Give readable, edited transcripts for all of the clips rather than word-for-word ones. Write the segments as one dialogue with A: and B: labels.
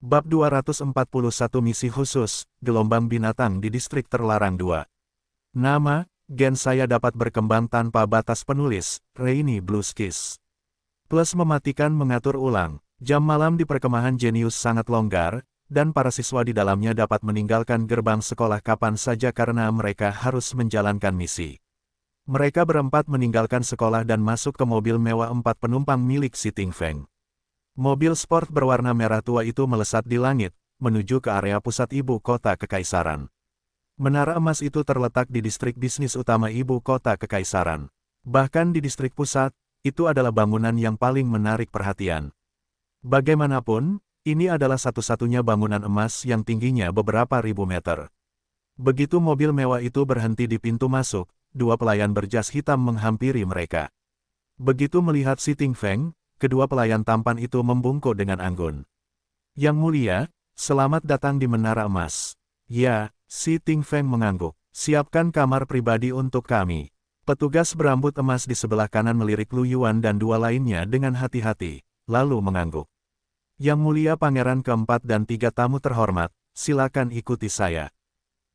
A: Bab 241 Misi Khusus, Gelombang Binatang di Distrik Terlarang 2. Nama, Gen saya dapat berkembang tanpa batas penulis, Rainy Blueskis. Plus mematikan mengatur ulang, jam malam di perkemahan Genius sangat longgar, dan para siswa di dalamnya dapat meninggalkan gerbang sekolah kapan saja karena mereka harus menjalankan misi. Mereka berempat meninggalkan sekolah dan masuk ke mobil mewah 4 penumpang milik Si Tingfeng. Mobil sport berwarna merah tua itu melesat di langit, menuju ke area pusat ibu kota kekaisaran. Menara emas itu terletak di distrik bisnis utama ibu kota kekaisaran. Bahkan di distrik pusat, itu adalah bangunan yang paling menarik perhatian. Bagaimanapun, ini adalah satu-satunya bangunan emas yang tingginya beberapa ribu meter. Begitu mobil mewah itu berhenti di pintu masuk, dua pelayan berjas hitam menghampiri mereka. Begitu melihat Si Tingfeng, kedua pelayan tampan itu membungkuk dengan anggun. Yang mulia, selamat datang di Menara Emas. Ya, Si Tingfeng mengangguk. Siapkan kamar pribadi untuk kami. Petugas berambut emas di sebelah kanan melirik Lu Yuan dan dua lainnya dengan hati-hati, lalu mengangguk. Yang mulia Pangeran keempat dan 3 tamu terhormat, silakan ikuti saya.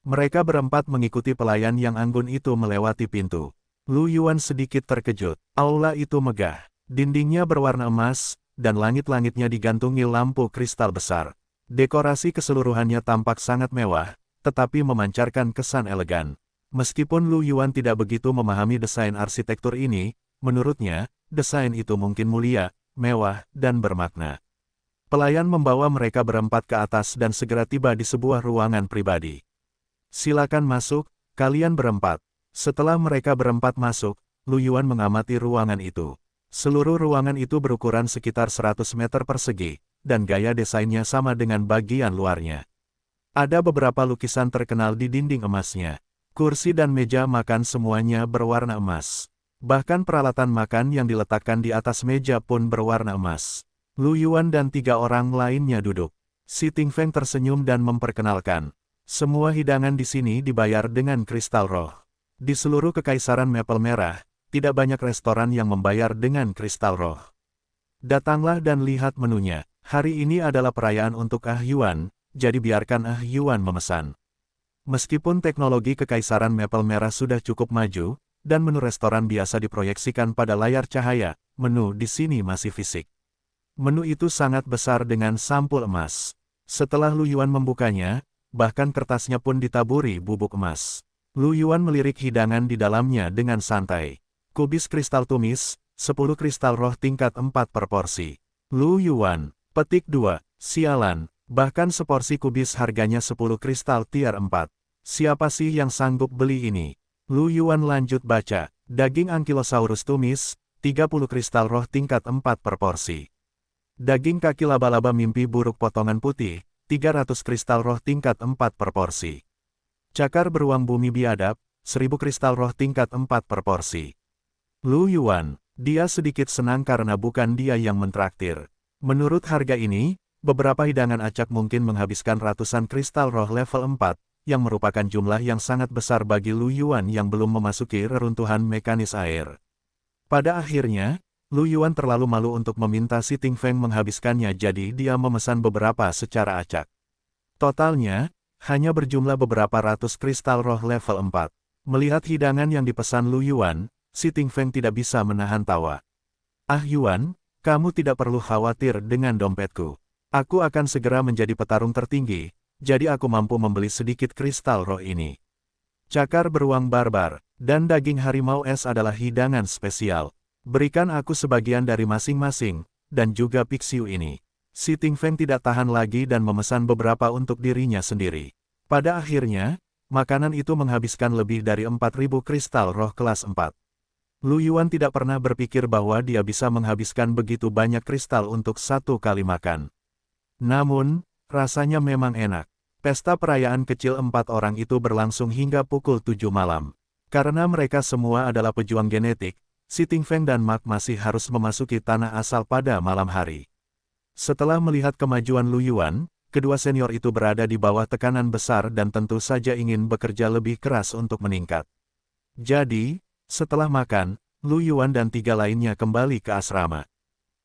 A: Mereka berempat mengikuti pelayan yang anggun itu melewati pintu. Lu Yuan sedikit terkejut. Aula itu megah. Dindingnya berwarna emas, dan langit-langitnya digantungi lampu kristal besar. Dekorasi keseluruhannya tampak sangat mewah, tetapi memancarkan kesan elegan. Meskipun Lu Yuan tidak begitu memahami desain arsitektur ini, menurutnya, desain itu mungkin mulia, mewah, dan bermakna. Pelayan membawa mereka berempat ke atas dan segera tiba di sebuah ruangan pribadi. Silakan masuk, kalian berempat. Setelah mereka berempat masuk, Lu Yuan mengamati ruangan itu. Seluruh ruangan itu berukuran sekitar 100 meter persegi, dan gaya desainnya sama dengan bagian luarnya. Ada beberapa lukisan terkenal di dinding emasnya. Kursi dan meja makan semuanya berwarna emas. Bahkan peralatan makan yang diletakkan di atas meja pun berwarna emas. Lu Yuan dan 3 orang lainnya duduk. Si Tingfeng tersenyum dan memperkenalkan. Semua hidangan di sini dibayar dengan kristal roh. Di seluruh kekaisaran Maple Merah, tidak banyak restoran yang membayar dengan kristal roh. Datanglah dan lihat menunya. Hari ini adalah perayaan untuk Ah Yuan, jadi biarkan Ah Yuan memesan. Meskipun teknologi kekaisaran Maple Merah sudah cukup maju, dan menu restoran biasa diproyeksikan pada layar cahaya, menu di sini masih fisik. Menu itu sangat besar dengan sampul emas. Setelah Lu Yuan membukanya, bahkan kertasnya pun ditaburi bubuk emas. Lu Yuan melirik hidangan di dalamnya dengan santai. Kubis kristal tumis, 10 kristal roh tingkat 4 per porsi. Lu Yuan, petik 2, sialan, bahkan seporsi kubis harganya 10 kristal tier 4. Siapa sih yang sanggup beli ini? Lu Yuan lanjut baca, daging ankylosaurus tumis, 30 kristal roh tingkat 4 per porsi. Daging kaki laba-laba mimpi buruk potongan putih, 300 kristal roh tingkat 4 per porsi. Cakar beruang bumi biadab, 1000 kristal roh tingkat 4 per porsi. Lu Yuan, dia sedikit senang karena bukan dia yang mentraktir. Menurut harga ini, beberapa hidangan acak mungkin menghabiskan ratusan kristal roh level 4, yang merupakan jumlah yang sangat besar bagi Lu Yuan yang belum memasuki reruntuhan mekanis air. Pada akhirnya, Lu Yuan terlalu malu untuk meminta Si Tingfeng menghabiskannya jadi dia memesan beberapa secara acak. Totalnya, hanya berjumlah beberapa ratus kristal roh level 4. Melihat hidangan yang dipesan Lu Yuan, Si Tingfeng tidak bisa menahan tawa. Ah Yuan, kamu tidak perlu khawatir dengan dompetku. Aku akan segera menjadi petarung tertinggi, jadi aku mampu membeli sedikit kristal roh ini. Cakar beruang barbar, dan daging harimau es adalah hidangan spesial. Berikan aku sebagian dari masing-masing, dan juga piksiu ini. Si Tingfeng tidak tahan lagi dan memesan beberapa untuk dirinya sendiri. Pada akhirnya, makanan itu menghabiskan lebih dari 4.000 kristal roh kelas 4. Lu Yuan tidak pernah berpikir bahwa dia bisa menghabiskan begitu banyak kristal untuk satu kali makan. Namun, rasanya memang enak. Pesta perayaan kecil 4 orang itu berlangsung hingga pukul 7 malam. Karena mereka semua adalah pejuang genetik, Si Tingfeng dan Mark masih harus memasuki tanah asal pada malam hari. Setelah melihat kemajuan Lu Yuan, kedua senior itu berada di bawah tekanan besar dan tentu saja ingin bekerja lebih keras untuk meningkat. Jadi, setelah makan, Lu Yuan dan 3 lainnya kembali ke asrama.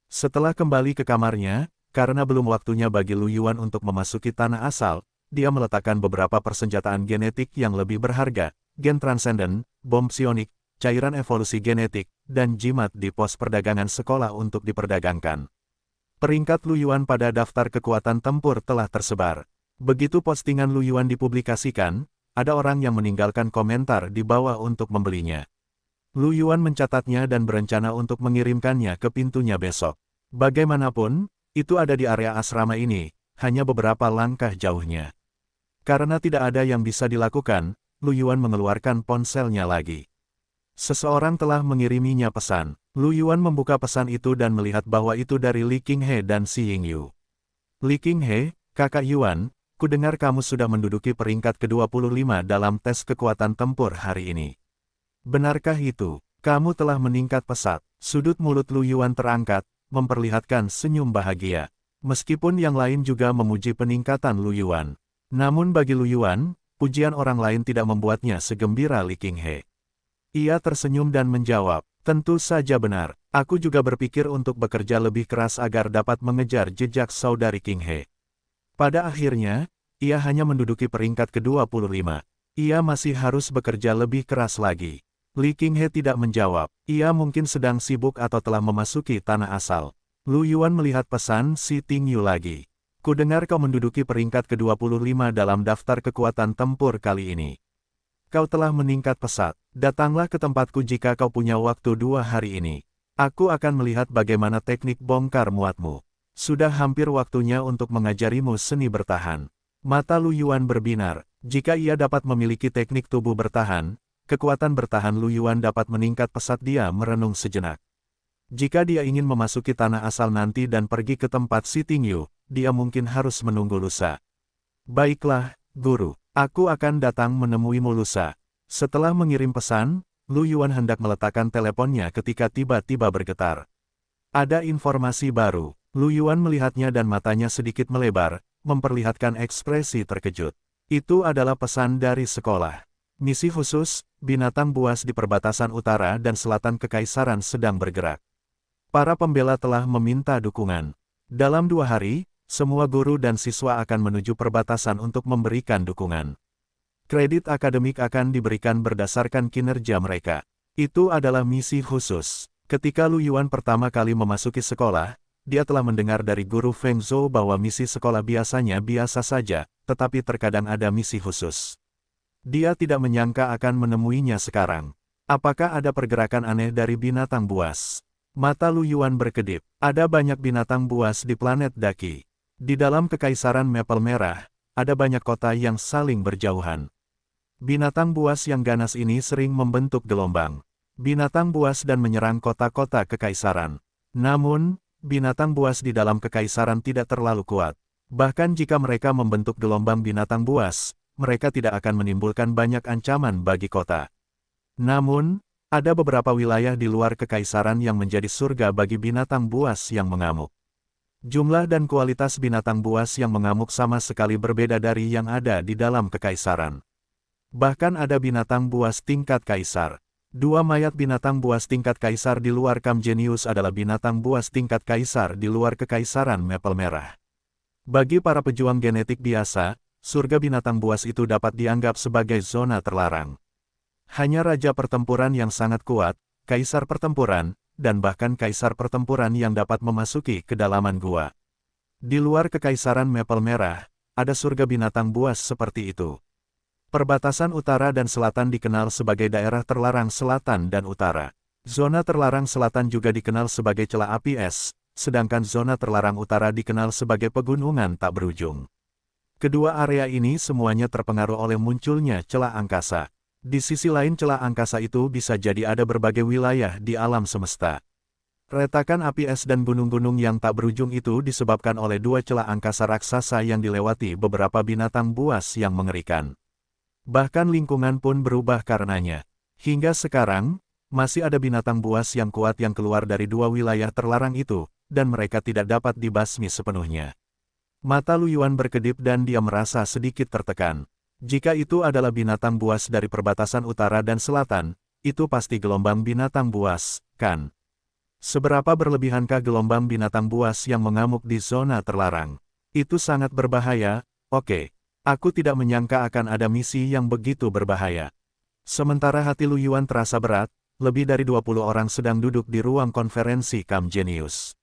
A: Setelah kembali ke kamarnya, Karena belum waktunya bagi Lu Yuan untuk memasuki tanah asal, dia meletakkan beberapa persenjataan genetik yang lebih berharga, gen transenden, bom psionik, cairan evolusi genetik, dan jimat di pos perdagangan sekolah untuk diperdagangkan. Peringkat Lu Yuan pada daftar kekuatan tempur telah tersebar. Begitu postingan Lu Yuan dipublikasikan, ada orang yang meninggalkan komentar di bawah untuk membelinya. Lu Yuan mencatatnya dan berencana untuk mengirimkannya ke pintunya besok. Bagaimanapun, itu ada di area asrama ini, hanya beberapa langkah jauhnya. Karena tidak ada yang bisa dilakukan, Lu Yuan mengeluarkan ponselnya lagi. Seseorang telah mengiriminya pesan. Lu Yuan membuka pesan itu dan melihat bahwa itu dari Li Qinghe dan Xi Yingyu. Li Qinghe, kakak Yuan, kudengar kamu sudah menduduki peringkat ke-25 dalam tes kekuatan tempur hari ini. Benarkah itu? Kamu telah meningkat pesat. Sudut mulut Lu Yuan terangkat, memperlihatkan senyum bahagia. Meskipun yang lain juga memuji peningkatan Lu Yuan. Namun bagi Lu Yuan, pujian orang lain tidak membuatnya segembira Li Qinghe. Ia tersenyum dan menjawab, tentu saja benar. Aku juga berpikir untuk bekerja lebih keras agar dapat mengejar jejak saudari Qinghe. Pada akhirnya, ia hanya menduduki peringkat ke-25. Ia masih harus bekerja lebih keras lagi. Li Qinghe tidak menjawab. Ia mungkin sedang sibuk atau telah memasuki tanah asal. Lu Yuan melihat pesan Xi Tingyu lagi. Kudengar kau menduduki peringkat ke-25 dalam daftar kekuatan tempur kali ini. Kau telah meningkat pesat. Datanglah ke tempatku jika kau punya waktu 2 hari ini. Aku akan melihat bagaimana teknik bongkar muatmu. Sudah hampir waktunya untuk mengajarimu seni bertahan. Mata Lu Yuan berbinar. Jika ia dapat memiliki teknik tubuh bertahan, kekuatan bertahan Lu Yuan dapat meningkat pesat. Dia merenung sejenak. Jika dia ingin memasuki tanah asal nanti dan pergi ke tempat Xi Tingyu, dia mungkin harus menunggu lusa. Baiklah, guru. Aku akan datang menemuimu lusa. Setelah mengirim pesan, Lu Yuan hendak meletakkan teleponnya ketika tiba-tiba bergetar. Ada informasi baru. Lu Yuan melihatnya dan matanya sedikit melebar, memperlihatkan ekspresi terkejut. Itu adalah pesan dari sekolah. Misi khusus, binatang buas di perbatasan utara dan selatan Kekaisaran sedang bergerak. Para pembela telah meminta dukungan. Dalam 2 hari, semua guru dan siswa akan menuju perbatasan untuk memberikan dukungan. Kredit akademik akan diberikan berdasarkan kinerja mereka. Itu adalah misi khusus. Ketika Lu Yuan pertama kali memasuki sekolah, dia telah mendengar dari guru Feng Zhou bahwa misi sekolah biasanya biasa saja, tetapi terkadang ada misi khusus. Dia tidak menyangka akan menemuinya sekarang. Apakah ada pergerakan aneh dari binatang buas? Mata Lu Yuan berkedip. Ada banyak binatang buas di planet Daqi. Di dalam Kekaisaran Maple Merah, ada banyak kota yang saling berjauhan. Binatang buas yang ganas ini sering membentuk gelombang. Binatang buas dan menyerang kota-kota Kekaisaran. Namun, binatang buas di dalam Kekaisaran tidak terlalu kuat. Bahkan jika mereka membentuk gelombang binatang buas, mereka tidak akan menimbulkan banyak ancaman bagi kota. Namun, ada beberapa wilayah di luar Kekaisaran yang menjadi surga bagi binatang buas yang mengamuk. Jumlah dan kualitas binatang buas yang mengamuk sama sekali berbeda dari yang ada di dalam Kekaisaran. Bahkan ada binatang buas tingkat kaisar. 2 mayat binatang buas tingkat kaisar di luar Kam Genius adalah binatang buas tingkat kaisar di luar Kekaisaran Maple Merah. Bagi para pejuang genetik biasa, surga binatang buas itu dapat dianggap sebagai zona terlarang. Hanya raja pertempuran yang sangat kuat, kaisar pertempuran, dan bahkan kaisar pertempuran yang dapat memasuki kedalaman gua. Di luar Kekaisaran Maple Merah, ada surga binatang buas seperti itu. Perbatasan utara dan selatan dikenal sebagai daerah terlarang selatan dan utara. Zona terlarang selatan juga dikenal sebagai celah api es, sedangkan zona terlarang utara dikenal sebagai pegunungan tak berujung. Kedua area ini semuanya terpengaruh oleh munculnya celah angkasa. Di sisi lain celah angkasa itu bisa jadi ada berbagai wilayah di alam semesta. Retakan api es dan gunung-gunung yang tak berujung itu disebabkan oleh 2 celah angkasa raksasa yang dilewati beberapa binatang buas yang mengerikan. Bahkan lingkungan pun berubah karenanya. Hingga sekarang, masih ada binatang buas yang kuat yang keluar dari 2 wilayah terlarang itu, dan mereka tidak dapat dibasmi sepenuhnya. Mata Lu Yuan berkedip dan dia merasa sedikit tertekan. Jika itu adalah binatang buas dari perbatasan utara dan selatan, itu pasti gelombang binatang buas, kan? Seberapa berlebihankah gelombang binatang buas yang mengamuk di zona terlarang? Itu sangat berbahaya, oke. Aku tidak menyangka akan ada misi yang begitu berbahaya. Sementara hati Lu Yuan terasa berat, lebih dari 20 orang sedang duduk di ruang konferensi Camp Genius.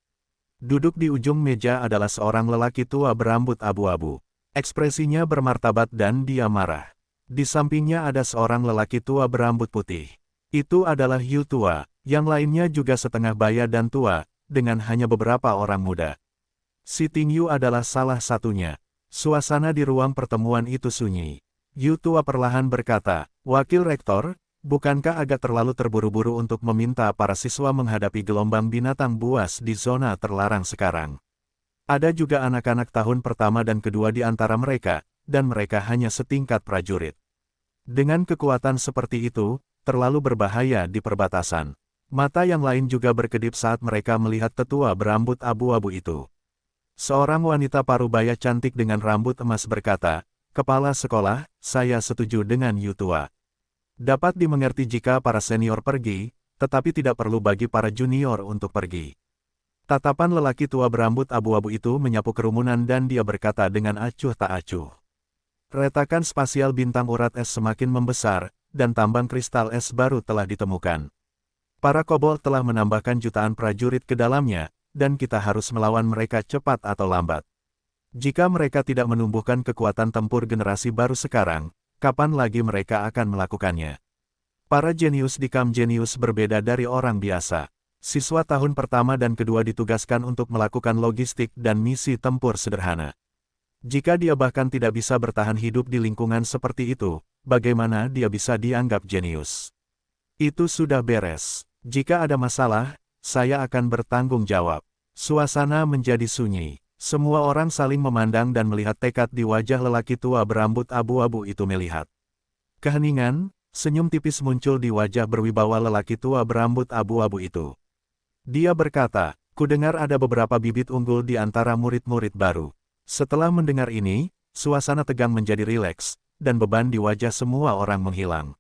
A: Duduk di ujung meja adalah seorang lelaki tua berambut abu-abu. Ekspresinya bermartabat dan dia marah. Di sampingnya ada seorang lelaki tua berambut putih. Itu adalah Yu tua, yang lainnya juga setengah baya dan tua, dengan hanya beberapa orang muda. Si Ting Yu adalah salah satunya. Suasana di ruang pertemuan itu sunyi. Yu tua perlahan berkata, "Wakil Rektor, bukankah agak terlalu terburu-buru untuk meminta para siswa menghadapi gelombang binatang buas di zona terlarang sekarang? Ada juga anak-anak tahun pertama dan kedua di antara mereka, dan mereka hanya setingkat prajurit. Dengan kekuatan seperti itu, terlalu berbahaya di perbatasan." Mata yang lain juga berkedip saat mereka melihat tetua berambut abu-abu itu. Seorang wanita parubaya cantik dengan rambut emas berkata, "Kepala sekolah, saya setuju dengan Yu tua. Dapat dimengerti jika para senior pergi, tetapi tidak perlu bagi para junior untuk pergi." Tatapan lelaki tua berambut abu-abu itu menyapu kerumunan dan dia berkata dengan acuh tak acuh. Retakan spasial bintang urat es semakin membesar, dan tambang kristal es baru telah ditemukan. Para kobold telah menambahkan jutaan prajurit ke dalamnya, dan kita harus melawan mereka cepat atau lambat. Jika mereka tidak menumbuhkan kekuatan tempur generasi baru sekarang, kapan lagi mereka akan melakukannya? Para jenius di Camp Genius berbeda dari orang biasa. Siswa tahun pertama dan kedua ditugaskan untuk melakukan logistik dan misi tempur sederhana. Jika dia bahkan tidak bisa bertahan hidup di lingkungan seperti itu, bagaimana dia bisa dianggap jenius? Itu sudah beres. Jika ada masalah, saya akan bertanggung jawab. Suasana menjadi sunyi. Semua orang saling memandang dan melihat tekad di wajah lelaki tua berambut abu-abu itu melihat. Keheningan, senyum tipis muncul di wajah berwibawa lelaki tua berambut abu-abu itu. Dia berkata, "Kudengar ada beberapa bibit unggul di antara murid-murid baru." Setelah mendengar ini, suasana tegang menjadi rileks, dan beban di wajah semua orang menghilang.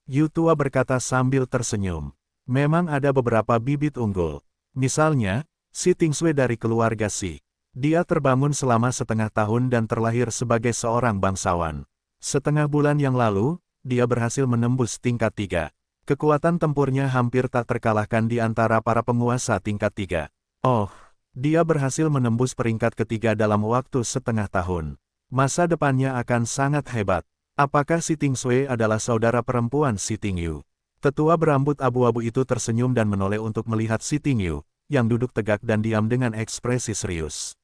A: Yu tua berkata sambil tersenyum. Memang ada beberapa bibit unggul. Misalnya, si Ting Sui dari keluarga Si. Dia terbangun selama setengah tahun dan terlahir sebagai seorang bangsawan. Setengah bulan yang lalu, dia berhasil menembus tingkat 3. Kekuatan tempurnya hampir tak terkalahkan di antara para penguasa tingkat 3. Oh, dia berhasil menembus peringkat ketiga dalam waktu setengah tahun. Masa depannya akan sangat hebat. Apakah si Ting Sui adalah saudara perempuan si Ting Yu? Tetua berambut abu-abu itu tersenyum dan menoleh untuk melihat si Ting Yu, yang duduk tegak dan diam dengan ekspresi serius.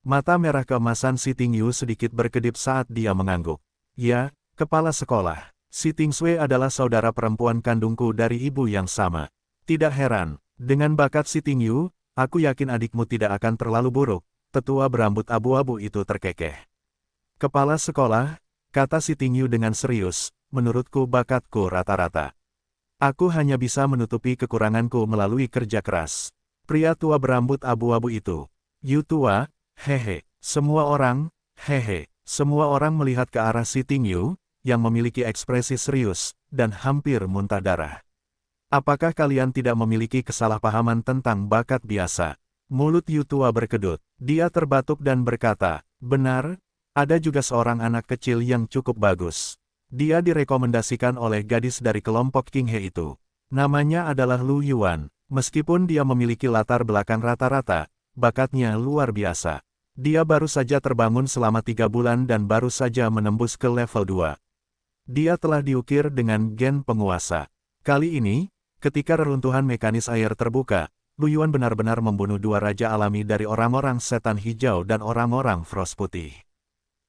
A: Mata merah keemasan si Ting Yu sedikit berkedip saat dia mengangguk. "Ya, kepala sekolah. Si Ting Sui adalah saudara perempuan kandungku dari ibu yang sama. Tidak heran, dengan bakat si Ting Yu, aku yakin adikmu tidak akan terlalu buruk." Tetua berambut abu-abu itu terkekeh. "Kepala sekolah," kata si Ting Yu dengan serius, "menurutku bakatku rata-rata. Aku hanya bisa menutupi kekuranganku melalui kerja keras." Pria tua berambut abu-abu itu. "Yu tua, hehe." Semua orang melihat ke arah si Ting Yu, yang memiliki ekspresi serius, dan hampir muntah darah. "Apakah kalian tidak memiliki kesalahpahaman tentang bakat biasa?" Mulut Yu tua berkedut. Dia terbatuk dan berkata, "Benar, ada juga seorang anak kecil yang cukup bagus. Dia direkomendasikan oleh gadis dari kelompok King He itu. Namanya adalah Lu Yuan. Meskipun dia memiliki latar belakang rata-rata, bakatnya luar biasa. Dia baru saja terbangun selama 3 bulan dan baru saja menembus ke level 2. Dia telah diukir dengan gen penguasa. Kali ini, ketika reruntuhan mekanis air terbuka, Lu Yuan benar-benar membunuh 2 raja alami dari orang-orang setan hijau dan orang-orang frost putih.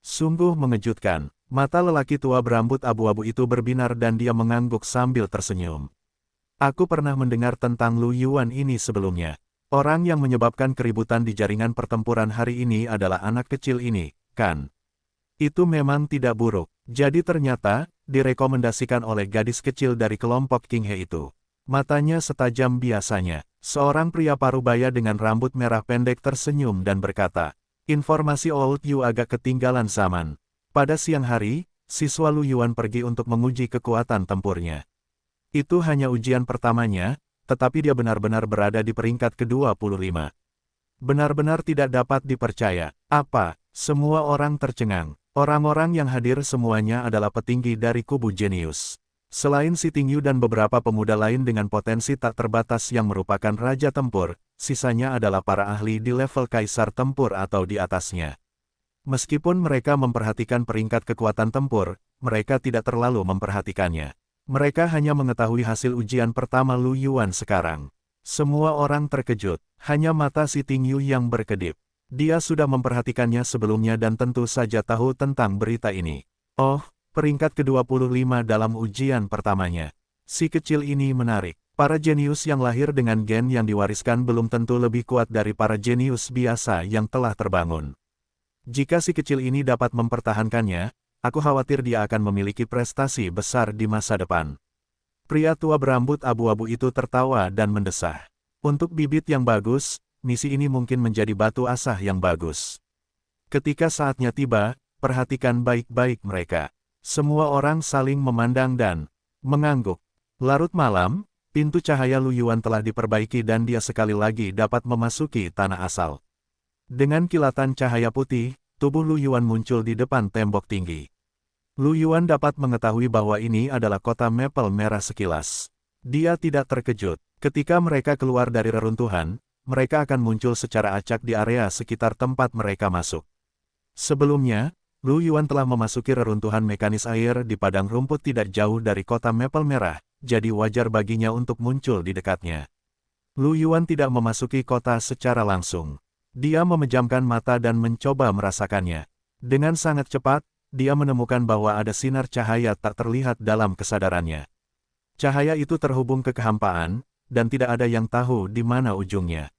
A: Sungguh mengejutkan." Mata lelaki tua berambut abu-abu itu berbinar dan dia mengangguk sambil tersenyum. "Aku pernah mendengar tentang Lu Yuan ini sebelumnya. Orang yang menyebabkan keributan di jaringan pertempuran hari ini adalah anak kecil ini, kan? Itu memang tidak buruk. Jadi ternyata, direkomendasikan oleh gadis kecil dari kelompok King He itu." Matanya setajam biasanya. Seorang pria parubaya dengan rambut merah pendek tersenyum dan berkata, "Informasi Old Yu agak ketinggalan zaman." Pada siang hari, siswa Lu Yuan pergi untuk menguji kekuatan tempurnya. Itu hanya ujian pertamanya, tetapi dia benar-benar berada di peringkat ke-25. Benar-benar tidak dapat dipercaya. Apa? Semua orang tercengang. Orang-orang yang hadir semuanya adalah petinggi dari kubu jenius. Selain Si Tingyu dan beberapa pemuda lain dengan potensi tak terbatas yang merupakan raja tempur, sisanya adalah para ahli di level kaisar tempur atau di atasnya. Meskipun mereka memperhatikan peringkat kekuatan tempur, mereka tidak terlalu memperhatikannya. Mereka hanya mengetahui hasil ujian pertama Lu Yuan sekarang. Semua orang terkejut, hanya mata Si Tingyu yang berkedip. Dia sudah memperhatikannya sebelumnya dan tentu saja tahu tentang berita ini. Oh, peringkat ke-25 dalam ujian pertamanya. Si kecil ini menarik. Para jenius yang lahir dengan gen yang diwariskan belum tentu lebih kuat dari para jenius biasa yang telah terbangun. Jika si kecil ini dapat mempertahankannya, aku khawatir dia akan memiliki prestasi besar di masa depan. Pria tua berambut abu-abu itu tertawa dan mendesah. Untuk bibit yang bagus, misi ini mungkin menjadi batu asah yang bagus. Ketika saatnya tiba, perhatikan baik-baik mereka. Semua orang saling memandang dan mengangguk. Larut malam, pintu cahaya Lu Yuan telah diperbaiki dan dia sekali lagi dapat memasuki tanah asal. Dengan kilatan cahaya putih, tubuh Lu Yuan muncul di depan tembok tinggi. Lu Yuan dapat mengetahui bahwa ini adalah kota Maple Merah sekilas. Dia tidak terkejut. Ketika mereka keluar dari reruntuhan, mereka akan muncul secara acak di area sekitar tempat mereka masuk. Sebelumnya, Lu Yuan telah memasuki reruntuhan mekanis air di padang rumput tidak jauh dari kota Maple Merah, jadi wajar baginya untuk muncul di dekatnya. Lu Yuan tidak memasuki kota secara langsung. Dia memejamkan mata dan mencoba merasakannya. Dengan sangat cepat, dia menemukan bahwa ada sinar cahaya tak terlihat dalam kesadarannya. Cahaya itu terhubung ke kehampaan, dan tidak ada yang tahu di mana ujungnya.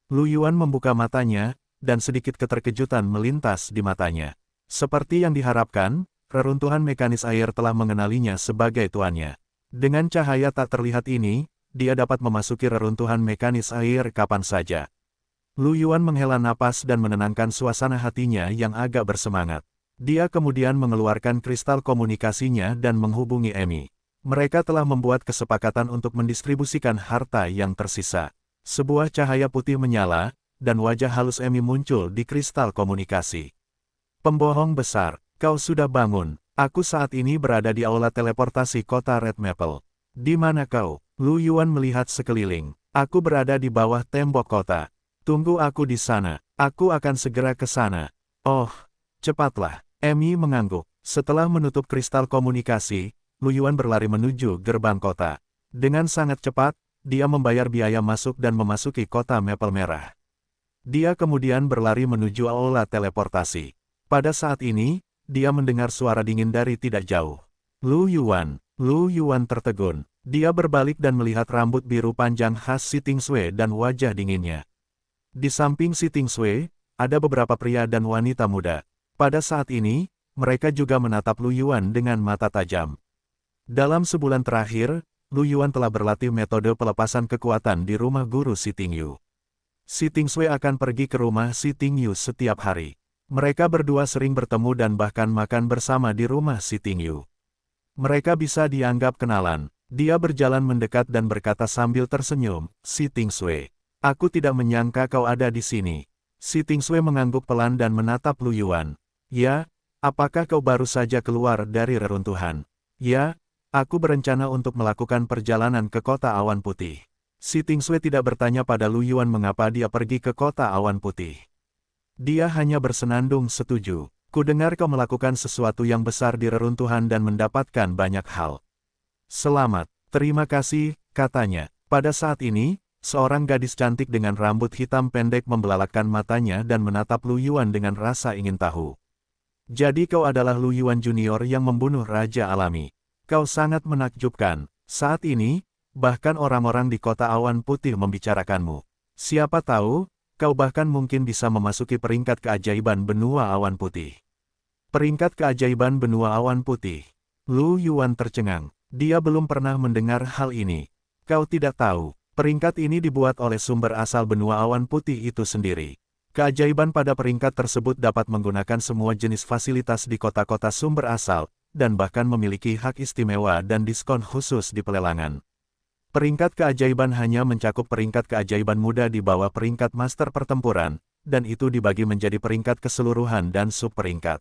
A: Lu Yuan membuka matanya, dan sedikit keterkejutan melintas di matanya. Seperti yang diharapkan, reruntuhan mekanis air telah mengenalinya sebagai tuannya. Dengan cahaya tak terlihat ini, dia dapat memasuki reruntuhan mekanis air kapan saja. Lu Yuan menghela napas dan menenangkan suasana hatinya yang agak bersemangat. Dia kemudian mengeluarkan kristal komunikasinya dan menghubungi Emi. Mereka telah membuat kesepakatan untuk mendistribusikan harta yang tersisa. Sebuah cahaya putih menyala, dan wajah halus Emi muncul di kristal komunikasi. Pembohong besar, kau sudah bangun. Aku saat ini berada di aula teleportasi kota Red Maple. Di mana kau? Lu Yuan melihat sekeliling. Aku berada di bawah tembok kota. Tunggu aku di sana. Aku akan segera ke sana. Oh, cepatlah. Emi mengangguk. Setelah menutup kristal komunikasi, Lu Yuan berlari menuju gerbang kota. Dengan sangat cepat, dia membayar biaya masuk dan memasuki kota Maple Merah. Dia kemudian berlari menuju aula teleportasi. Pada saat ini, dia mendengar suara dingin dari tidak jauh. Lu Yuan tertegun. Dia berbalik dan melihat rambut biru panjang khas Si Tingsui dan wajah dinginnya. Di samping Si Tingsui, ada beberapa pria dan wanita muda. Pada saat ini, mereka juga menatap Lu Yuan dengan mata tajam. Dalam sebulan terakhir, Lu Yuan telah berlatih metode pelepasan kekuatan di rumah guru Si Tingyu. Si Tingsui akan pergi ke rumah Si Tingyu setiap hari. Mereka berdua sering bertemu dan bahkan makan bersama di rumah Si Tingyu. Mereka bisa dianggap kenalan. Dia berjalan mendekat dan berkata sambil tersenyum, Si Tingsui, aku tidak menyangka kau ada di sini. Si Tingsui mengangguk pelan dan menatap Lu Yuan. Ya, apakah kau baru saja keluar dari reruntuhan? Ya, aku berencana untuk melakukan perjalanan ke kota awan putih. Si Tingsui tidak bertanya pada Lu Yuan mengapa dia pergi ke kota awan putih. Dia hanya bersenandung setuju. Kudengar kau melakukan sesuatu yang besar di reruntuhan dan mendapatkan banyak hal. Selamat, terima kasih, katanya. Pada saat ini, seorang gadis cantik dengan rambut hitam pendek membelalakkan matanya dan menatap Lu Yuan dengan rasa ingin tahu. Jadi kau adalah Lu Yuan Junior yang membunuh Raja Alami. Kau sangat menakjubkan. Saat ini, bahkan orang-orang di kota awan putih membicarakanmu. Siapa tahu, kau bahkan mungkin bisa memasuki peringkat keajaiban benua awan putih. Peringkat keajaiban benua awan putih. Lu Yuan tercengang. Dia belum pernah mendengar hal ini. Kau tidak tahu, peringkat ini dibuat oleh sumber asal benua awan putih itu sendiri. Keajaiban pada peringkat tersebut dapat menggunakan semua jenis fasilitas di kota-kota sumber asal, dan bahkan memiliki hak istimewa dan diskon khusus di pelelangan. Peringkat keajaiban hanya mencakup peringkat keajaiban muda di bawah peringkat master pertempuran, dan itu dibagi menjadi peringkat keseluruhan dan sub-peringkat.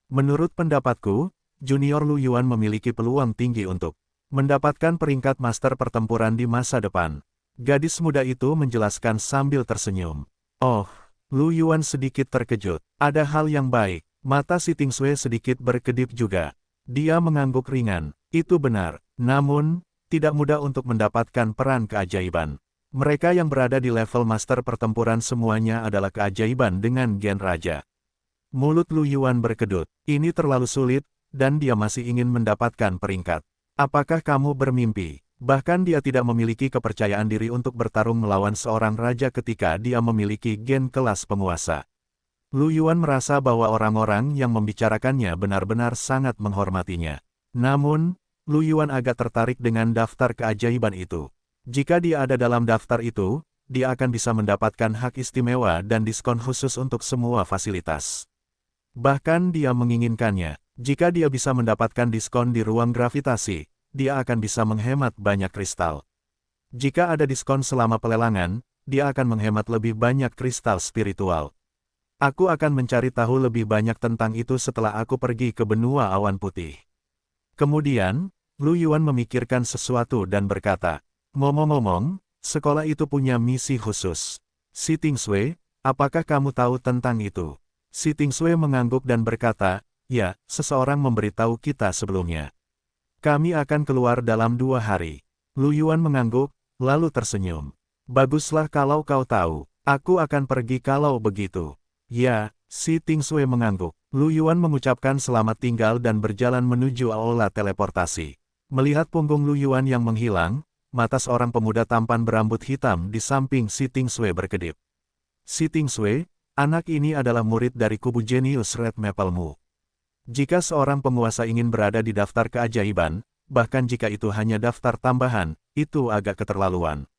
A: Menurut pendapatku, Junior Lu Yuan memiliki peluang tinggi untuk mendapatkan peringkat master pertempuran di masa depan. Gadis muda itu menjelaskan sambil tersenyum. Oh, Lu Yuan sedikit terkejut. Ada hal yang baik. Mata si Tingsue sedikit berkedip juga. Dia mengangguk ringan. Itu benar. Namun, tidak mudah untuk mendapatkan peran keajaiban. Mereka yang berada di level master pertempuran semuanya adalah keajaiban dengan gen raja. Mulut Lu Yuan berkedut. Ini terlalu sulit, dan dia masih ingin mendapatkan peringkat. Apakah kamu bermimpi? Bahkan dia tidak memiliki kepercayaan diri untuk bertarung melawan seorang raja ketika dia memiliki gen kelas penguasa. Lu Yuan merasa bahwa orang-orang yang membicarakannya benar-benar sangat menghormatinya. Namun, Lu Yuan agak tertarik dengan daftar keajaiban itu. Jika dia ada dalam daftar itu, dia akan bisa mendapatkan hak istimewa dan diskon khusus untuk semua fasilitas. Bahkan dia menginginkannya. Jika dia bisa mendapatkan diskon di ruang gravitasi, dia akan bisa menghemat banyak kristal. Jika ada diskon selama pelelangan, dia akan menghemat lebih banyak kristal spiritual. Aku akan mencari tahu lebih banyak tentang itu setelah aku pergi ke benua awan putih. Kemudian, Lu Yuan memikirkan sesuatu dan berkata, ngomong-ngomong, sekolah itu punya misi khusus. Si Tingsue, apakah kamu tahu tentang itu? Si Tingsue mengangguk dan berkata, ya, seseorang memberitahu kita sebelumnya. Kami akan keluar dalam 2 hari. Lu Yuan mengangguk, lalu tersenyum. Baguslah kalau kau tahu, aku akan pergi kalau begitu. Ya, si Tingsue mengangguk. Lu Yuan mengucapkan selamat tinggal dan berjalan menuju aula teleportasi. Melihat punggung Lu Yuan yang menghilang, mata seorang pemuda tampan berambut hitam di samping si Tingsue berkedip. Si Tingsue, anak ini adalah murid dari kubu jenius Red Maple Mu. Jika seorang penguasa ingin berada di daftar keajaiban, bahkan jika itu hanya daftar tambahan, itu agak keterlaluan.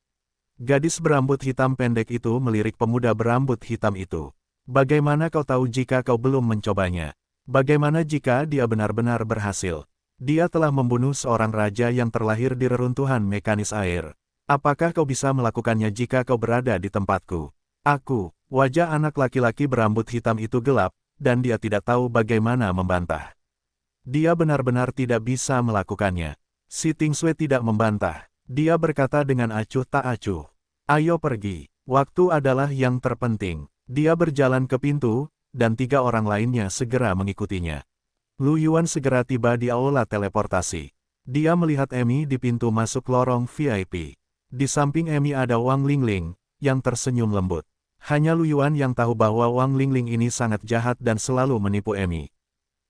A: Gadis berambut hitam pendek itu melirik pemuda berambut hitam itu. Bagaimana kau tahu jika kau belum mencobanya? Bagaimana jika dia benar-benar berhasil? Dia telah membunuh seorang raja yang terlahir di reruntuhan mekanis air. Apakah kau bisa melakukannya jika kau berada di tempatku? Aku, wajah anak laki-laki berambut hitam itu gelap, dan dia tidak tahu bagaimana membantah. Dia benar-benar tidak bisa melakukannya. Si Tingsue tidak membantah. Dia berkata dengan acuh tak acuh. Ayo pergi, waktu adalah yang terpenting. Dia berjalan ke pintu, dan 3 orang lainnya segera mengikutinya. Lu Yuan segera tiba di aula teleportasi. Dia melihat Emi di pintu masuk lorong VIP. Di samping Emi ada Wang Lingling, yang tersenyum lembut. Hanya Lu Yuan yang tahu bahwa Wang Lingling ini sangat jahat dan selalu menipu Emi.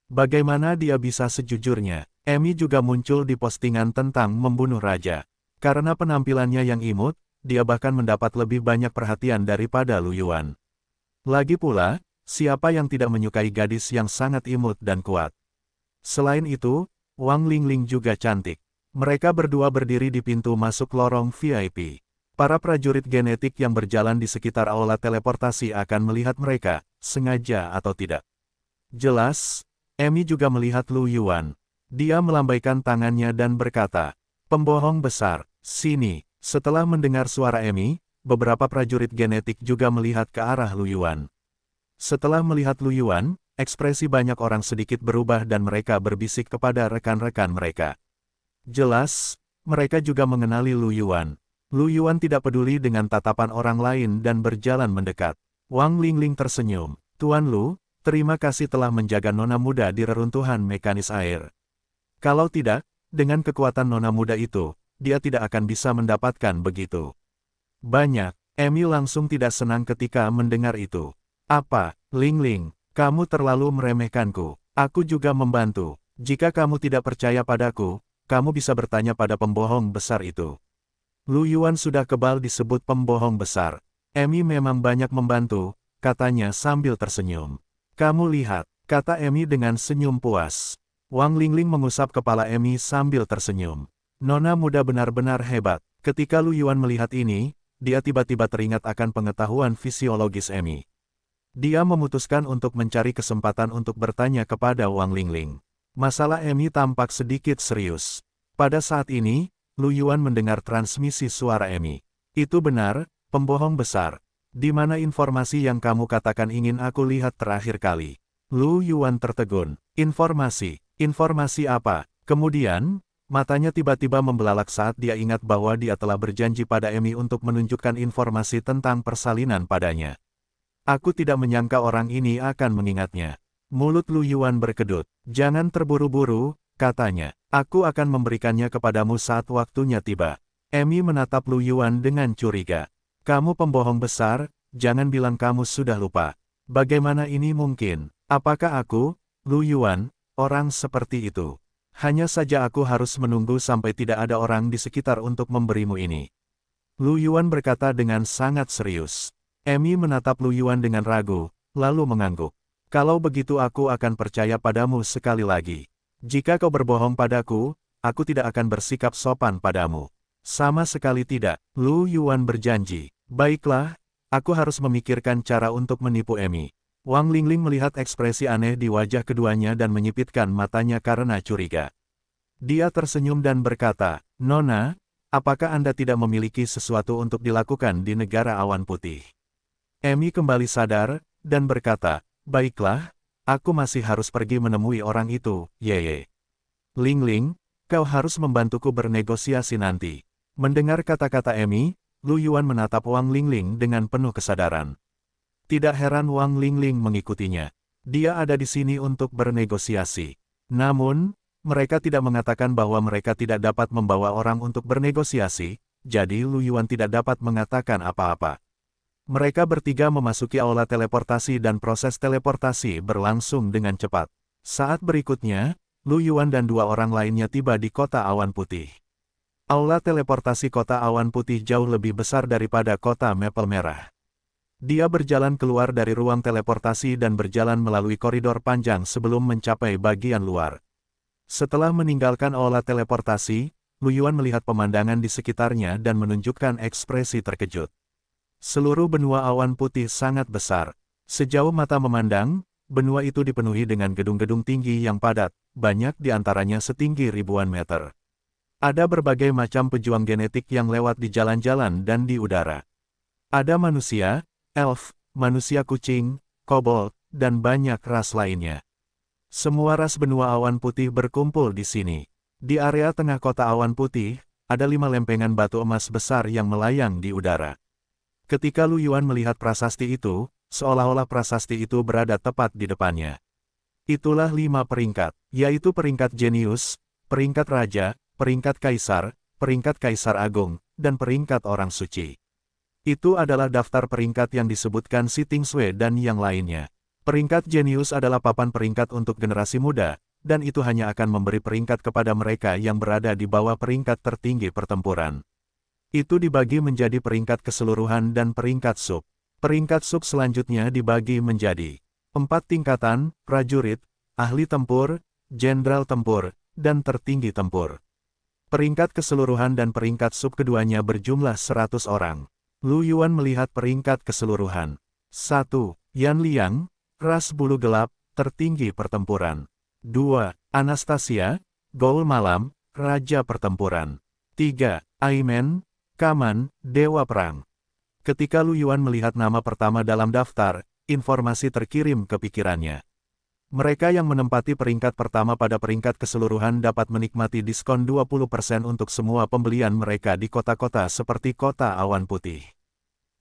A: Bagaimana dia bisa sejujurnya? Emi juga muncul di postingan tentang membunuh raja. Karena penampilannya yang imut, dia bahkan mendapat lebih banyak perhatian daripada Lu Yuan. Lagi pula, siapa yang tidak menyukai gadis yang sangat imut dan kuat? Selain itu, Wang Lingling juga cantik. Mereka berdua berdiri di pintu masuk lorong VIP. Para prajurit genetik yang berjalan di sekitar aula teleportasi akan melihat mereka, sengaja atau tidak. Jelas, Emi juga melihat Lu Yuan. Dia melambaikan tangannya dan berkata, "Pembohong besar, sini." Setelah mendengar suara Emi, beberapa prajurit genetik juga melihat ke arah Lu Yuan. Setelah melihat Lu Yuan, ekspresi banyak orang sedikit berubah dan mereka berbisik kepada rekan-rekan mereka. Jelas, mereka juga mengenali Lu Yuan. Lu Yuan tidak peduli dengan tatapan orang lain dan berjalan mendekat. Wang Lingling tersenyum. Tuan Lu, terima kasih telah menjaga nona muda di reruntuhan mekanis air. Kalau tidak, dengan kekuatan nona muda itu, dia tidak akan bisa mendapatkan begitu banyak. Emi langsung tidak senang ketika mendengar itu. Apa, Lingling, kamu terlalu meremehkanku. Aku juga membantu. Jika kamu tidak percaya padaku, kamu bisa bertanya pada pembohong besar itu. Lu Yuan sudah kebal disebut pembohong besar. Emi memang banyak membantu, katanya sambil tersenyum. Kamu lihat, kata Emi dengan senyum puas. Wang Lingling mengusap kepala Emi sambil tersenyum. Nona muda benar-benar hebat. Ketika Lu Yuan melihat ini, dia tiba-tiba teringat akan pengetahuan fisiologis Emi. Dia memutuskan untuk mencari kesempatan untuk bertanya kepada Wang Lingling. Masalah Emi tampak sedikit serius. Pada saat ini, Lu Yuan mendengar transmisi suara Emi. Itu benar, pembohong besar. Di mana informasi yang kamu katakan ingin aku lihat terakhir kali? Lu Yuan tertegun. Informasi? Informasi apa? Kemudian, matanya tiba-tiba membelalak saat dia ingat bahwa dia telah berjanji pada Emi untuk menunjukkan informasi tentang persalinan padanya. Aku tidak menyangka orang ini akan mengingatnya. Mulut Lu Yuan berkedut. Jangan terburu-buru, katanya. Aku akan memberikannya kepadamu saat waktunya tiba. Emi menatap Lu Yuan dengan curiga. Kamu pembohong besar, jangan bilang kamu sudah lupa. Bagaimana ini mungkin? Apakah aku, Lu Yuan, orang seperti itu? Hanya saja aku harus menunggu sampai tidak ada orang di sekitar untuk memberimu ini. Lu Yuan berkata dengan sangat serius. Emi menatap Lu Yuan dengan ragu, lalu mengangguk. Kalau begitu aku akan percaya padamu sekali lagi. Jika kau berbohong padaku, aku tidak akan bersikap sopan padamu. Sama sekali tidak, Lu Yuan berjanji. Baiklah, aku harus memikirkan cara untuk menipu Emi. Wang Lingling melihat ekspresi aneh di wajah keduanya dan menyipitkan matanya karena curiga. Dia tersenyum dan berkata, Nona, apakah Anda tidak memiliki sesuatu untuk dilakukan di negara awan putih? Emi kembali sadar, dan berkata, baiklah, aku masih harus pergi menemui orang itu, Yeye. Lingling, kau harus membantuku bernegosiasi nanti. Mendengar kata-kata Emi, Lu Yuan menatap Wang Lingling dengan penuh kesadaran. Tidak heran Wang Lingling mengikutinya. Dia ada di sini untuk bernegosiasi. Namun, mereka tidak mengatakan bahwa mereka tidak dapat membawa orang untuk bernegosiasi, jadi Lu Yuan tidak dapat mengatakan apa-apa. Mereka bertiga memasuki aula teleportasi dan proses teleportasi berlangsung dengan cepat. Saat berikutnya, Lu Yuan dan dua orang lainnya tiba di kota awan putih. Aula teleportasi kota awan putih jauh lebih besar daripada kota Maple Merah. Dia berjalan keluar dari ruang teleportasi dan berjalan melalui koridor panjang sebelum mencapai bagian luar. Setelah meninggalkan aula teleportasi, Lu Yuan melihat pemandangan di sekitarnya dan menunjukkan ekspresi terkejut. Seluruh benua awan putih sangat besar. Sejauh mata memandang, benua itu dipenuhi dengan gedung-gedung tinggi yang padat, banyak di antaranya setinggi ribuan meter. Ada berbagai macam pejuang genetik yang lewat di jalan-jalan dan di udara. Ada manusia, elf, manusia kucing, kobold, dan banyak ras lainnya. Semua ras benua awan putih berkumpul di sini. Di area tengah kota awan putih, ada 5 lempengan batu emas besar yang melayang di udara. Ketika Lu Yuan melihat prasasti itu, seolah-olah prasasti itu berada tepat di depannya. Itulah 5 peringkat, yaitu peringkat jenius, peringkat raja, peringkat kaisar agung, dan peringkat orang suci. Itu adalah daftar peringkat yang disebutkan Si Tingsue dan yang lainnya. Peringkat jenius adalah papan peringkat untuk generasi muda, dan itu hanya akan memberi peringkat kepada mereka yang berada di bawah peringkat tertinggi pertempuran. Itu dibagi menjadi peringkat keseluruhan dan peringkat sub. Peringkat sub selanjutnya dibagi menjadi 4 tingkatan, prajurit, ahli tempur, jenderal tempur, dan tertinggi tempur. Peringkat keseluruhan dan peringkat sub keduanya berjumlah 100 orang. Lu Yuan melihat peringkat keseluruhan. 1. Yan Liang, ras bulu gelap, tertinggi pertempuran. 2. Anastasia, Gaul malam, raja pertempuran. 3. Aimen, Kaman, dewa perang. Ketika Lu Yuan melihat nama pertama dalam daftar, informasi terkirim ke pikirannya. Mereka yang menempati peringkat pertama pada peringkat keseluruhan dapat menikmati diskon 20% untuk semua pembelian mereka di kota-kota seperti kota awan putih.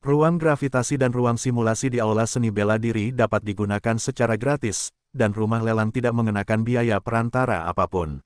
A: Ruang gravitasi dan ruang simulasi di aula seni bela diri dapat digunakan secara gratis, dan rumah lelang tidak mengenakan biaya perantara apapun.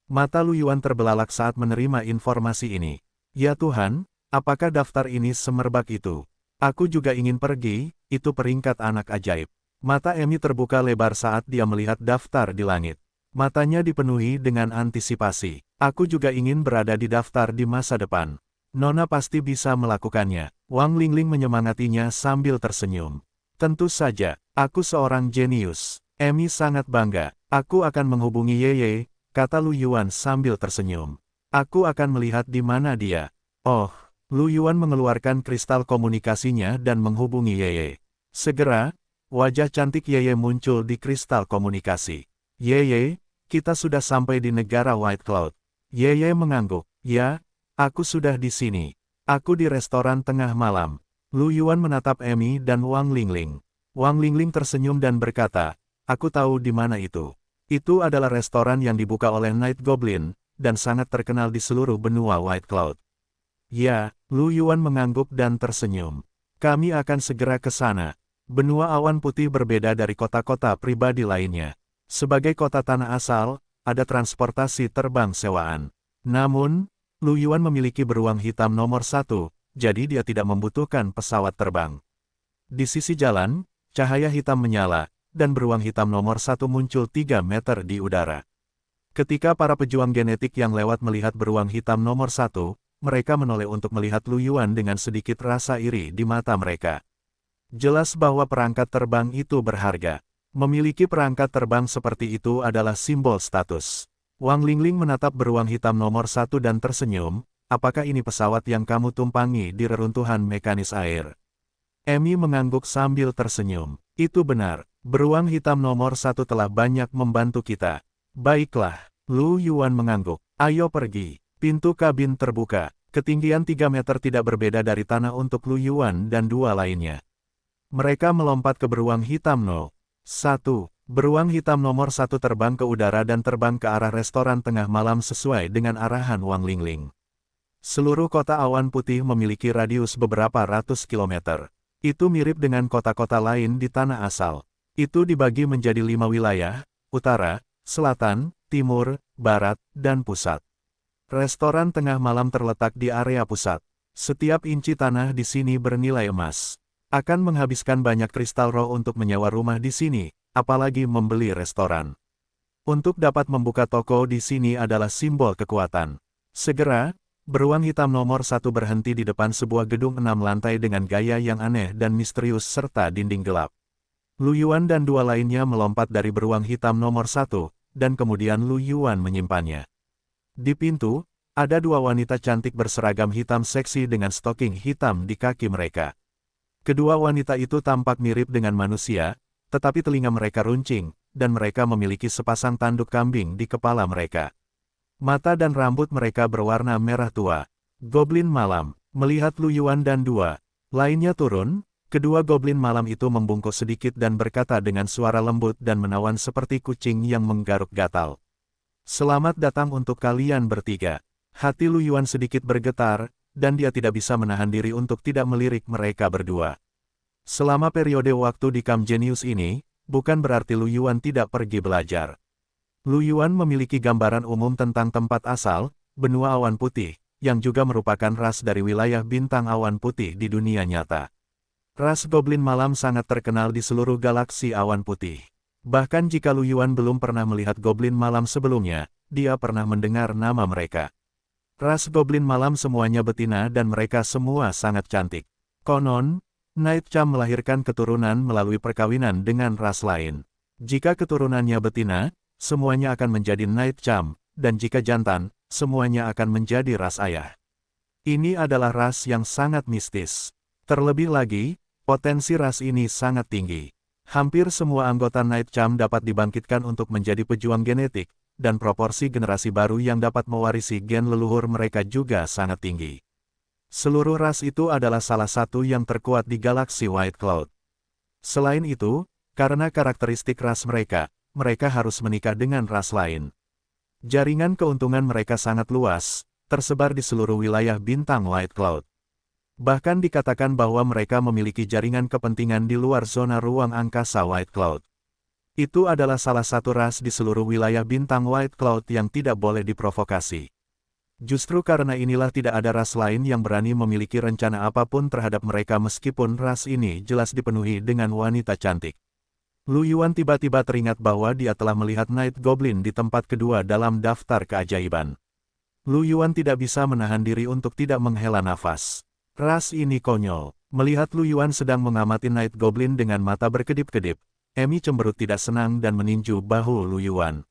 A: Mata Lu Yuan terbelalak saat menerima informasi ini. Ya Tuhan, apakah daftar ini semerbak itu? Aku juga ingin pergi, itu peringkat anak ajaib. Mata Emi terbuka lebar saat dia melihat daftar di langit. Matanya dipenuhi dengan antisipasi. Aku juga ingin berada di daftar di masa depan. Nona pasti bisa melakukannya. Wang Lingling menyemangatinya sambil tersenyum. Tentu saja, aku seorang jenius. Emi sangat bangga. Aku akan menghubungi Yeye, kata Lu Yuan sambil tersenyum. Aku akan melihat di mana dia. Oh, Lu Yuan mengeluarkan kristal komunikasinya dan menghubungi Yeye. Segera, wajah cantik Yeye muncul di kristal komunikasi. Yeye, kita sudah sampai di negara White Cloud. Yeye mengangguk. Ya, aku sudah di sini. Aku di restoran tengah malam. Lu Yuan menatap Amy dan Wang Lingling. Wang Lingling tersenyum dan berkata, aku tahu di mana itu. Itu adalah restoran yang dibuka oleh Night Goblin, dan sangat terkenal di seluruh benua White Cloud. Ya, Lu Yuan mengangguk dan tersenyum. Kami akan segera ke sana. Benua awan putih berbeda dari kota-kota pribadi lainnya. Sebagai kota tanah asal, ada transportasi terbang sewaan. Namun, Lu Yuan memiliki beruang hitam nomor 1, jadi dia tidak membutuhkan pesawat terbang. Di sisi jalan, cahaya hitam menyala, dan beruang hitam nomor 1 muncul 3 meter di udara. Ketika para pejuang genetik yang lewat melihat beruang hitam nomor 1, mereka menoleh untuk melihat Lu Yuan dengan sedikit rasa iri di mata mereka. Jelas bahwa perangkat terbang itu berharga. Memiliki perangkat terbang seperti itu adalah simbol status. Wang Lingling menatap beruang hitam nomor 1 dan tersenyum, apakah ini pesawat yang kamu tumpangi di reruntuhan mekanis air? Amy mengangguk sambil tersenyum. Itu benar, beruang hitam nomor 1 telah banyak membantu kita. Baiklah, Lu Yuan mengangguk. Ayo pergi. Pintu kabin terbuka. Ketinggian 3 meter tidak berbeda dari tanah untuk Lu Yuan dan dua lainnya. Mereka melompat ke beruang hitam No. 1. Beruang hitam nomor 1 terbang ke udara dan terbang ke arah restoran tengah malam sesuai dengan arahan Wang Lingling. Seluruh kota awan putih memiliki radius beberapa ratus kilometer. Itu mirip dengan kota-kota lain di tanah asal. Itu dibagi menjadi 5 wilayah, utara, selatan, timur, barat, dan pusat. Restoran tengah malam terletak di area pusat. Setiap inci tanah di sini bernilai emas. Akan menghabiskan banyak kristal roh untuk menyewa rumah di sini, apalagi membeli restoran. Untuk dapat membuka toko di sini adalah simbol kekuatan. Segera, beruang hitam nomor 1 berhenti di depan sebuah gedung 6 lantai dengan gaya yang aneh dan misterius serta dinding gelap. Lu Yuan dan dua lainnya melompat dari beruang hitam nomor 1, dan kemudian Lu Yuan menyimpannya. Di pintu, ada dua wanita cantik berseragam hitam seksi dengan stoking hitam di kaki mereka. Kedua wanita itu tampak mirip dengan manusia, tetapi telinga mereka runcing, dan mereka memiliki sepasang tanduk kambing di kepala mereka. Mata dan rambut mereka berwarna merah tua. Goblin malam, melihat Lu Yuan dan dua lainnya turun, kedua goblin malam itu membungkuk sedikit dan berkata dengan suara lembut dan menawan seperti kucing yang menggaruk gatal. Selamat datang untuk kalian bertiga. Hati Lu Yuan sedikit bergetar, dan dia tidak bisa menahan diri untuk tidak melirik mereka berdua. Selama periode waktu di Camp Genius ini, bukan berarti Lu Yuan tidak pergi belajar. Lu Yuan memiliki gambaran umum tentang tempat asal, benua awan putih, yang juga merupakan ras dari wilayah bintang awan putih di dunia nyata. Ras Goblin Malam sangat terkenal di seluruh galaksi awan putih. Bahkan jika Lu Yuan belum pernah melihat Goblin Malam sebelumnya, dia pernah mendengar nama mereka. Ras Goblin Malam semuanya betina dan mereka semua sangat cantik. Konon, Night Cham melahirkan keturunan melalui perkawinan dengan ras lain. Jika keturunannya betina, semuanya akan menjadi Night Cham, dan jika jantan, semuanya akan menjadi ras ayah. Ini adalah ras yang sangat mistis. Terlebih lagi, potensi ras ini sangat tinggi. Hampir semua anggota Night Cham dapat dibangkitkan untuk menjadi pejuang genetik, dan proporsi generasi baru yang dapat mewarisi gen leluhur mereka juga sangat tinggi. Seluruh ras itu adalah salah satu yang terkuat di galaksi White Cloud. Selain itu, karena karakteristik ras mereka harus menikah dengan ras lain. Jaringan keuntungan mereka sangat luas, tersebar di seluruh wilayah bintang White Cloud. Bahkan dikatakan bahwa mereka memiliki jaringan kepentingan di luar zona ruang angkasa White Cloud. Itu adalah salah satu ras di seluruh wilayah bintang White Cloud yang tidak boleh diprovokasi. Justru karena inilah tidak ada ras lain yang berani memiliki rencana apapun terhadap mereka meskipun ras ini jelas dipenuhi dengan wanita cantik. Lu Yuan tiba-tiba teringat bahwa dia telah melihat Night Goblin di tempat kedua dalam daftar keajaiban. Lu Yuan tidak bisa menahan diri untuk tidak menghela nafas. Ras ini konyol. Melihat Lu Yuan sedang mengamati Night Goblin dengan mata berkedip-kedip, Amy cemberut tidak senang dan meninju bahu Lu Yuan.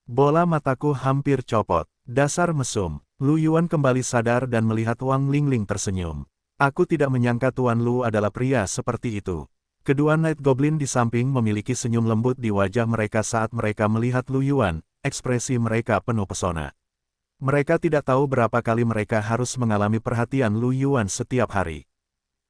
A: Bola mataku hampir copot. Dasar mesum. Lu Yuan kembali sadar dan melihat Wang Lingling tersenyum. Aku tidak menyangka Tuan Lu adalah pria seperti itu. Kedua Night Goblin di samping memiliki senyum lembut di wajah mereka saat mereka melihat Lu Yuan, ekspresi mereka penuh pesona. Mereka tidak tahu berapa kali mereka harus mengalami perhatian Lu Yuan setiap hari.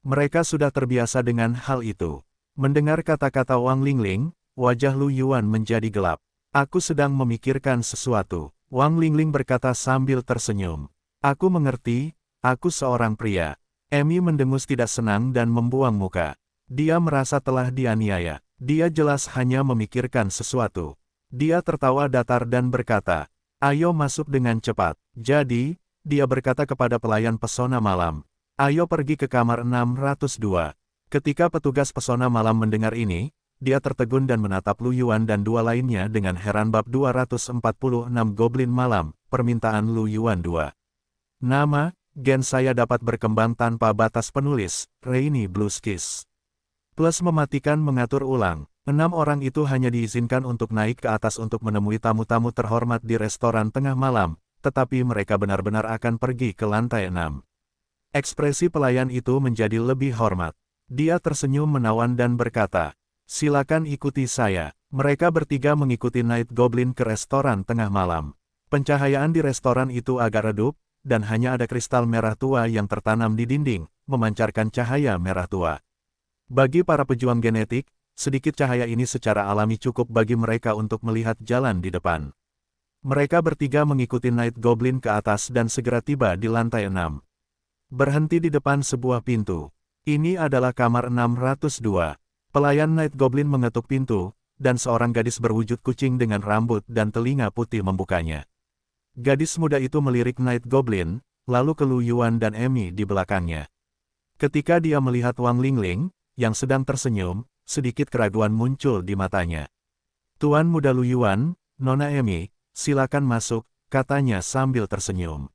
A: Mereka sudah terbiasa dengan hal itu. Mendengar kata-kata Wang Lingling, wajah Lu Yuan menjadi gelap. Aku sedang memikirkan sesuatu, Wang Lingling berkata sambil tersenyum. Aku mengerti, aku seorang pria. Emi mendengus tidak senang dan membuang muka. Dia merasa telah dianiaya. Dia jelas hanya memikirkan sesuatu. Dia tertawa datar dan berkata, "Ayo masuk dengan cepat." Jadi, dia berkata kepada pelayan pesona malam, "Ayo pergi ke kamar 602. Ketika petugas pesona malam mendengar ini, dia tertegun dan menatap Lu Yuan dan dua lainnya dengan heran. Bab 246 Goblin Malam, permintaan Lu Yuan 2. Nama, gen saya dapat berkembang tanpa batas. Penulis, Rainy Blueskis. Plus mematikan mengatur ulang. 6 orang itu hanya diizinkan untuk naik ke atas untuk menemui tamu-tamu terhormat di restoran tengah malam, tetapi mereka benar-benar akan pergi ke lantai 6. Ekspresi pelayan itu menjadi lebih hormat. Dia tersenyum menawan dan berkata, "Silakan ikuti saya." Mereka bertiga mengikuti Night Goblin ke restoran tengah malam. Pencahayaan di restoran itu agak redup, dan hanya ada kristal merah tua yang tertanam di dinding, memancarkan cahaya merah tua. Bagi para pejuang genetik, sedikit cahaya ini secara alami cukup bagi mereka untuk melihat jalan di depan. Mereka bertiga mengikuti Night Goblin ke atas dan segera tiba di lantai 6. Berhenti di depan sebuah pintu. Ini adalah kamar 602. Pelayan Night Goblin mengetuk pintu, dan seorang gadis berwujud kucing dengan rambut dan telinga putih membukanya. Gadis muda itu melirik Night Goblin, lalu ke Lu Yuan dan Emi di belakangnya. Ketika dia melihat Wang Lingling, yang sedang tersenyum, sedikit keraguan muncul di matanya. "Tuan muda Lu Yuan, Nona Emi, silakan masuk," katanya sambil tersenyum.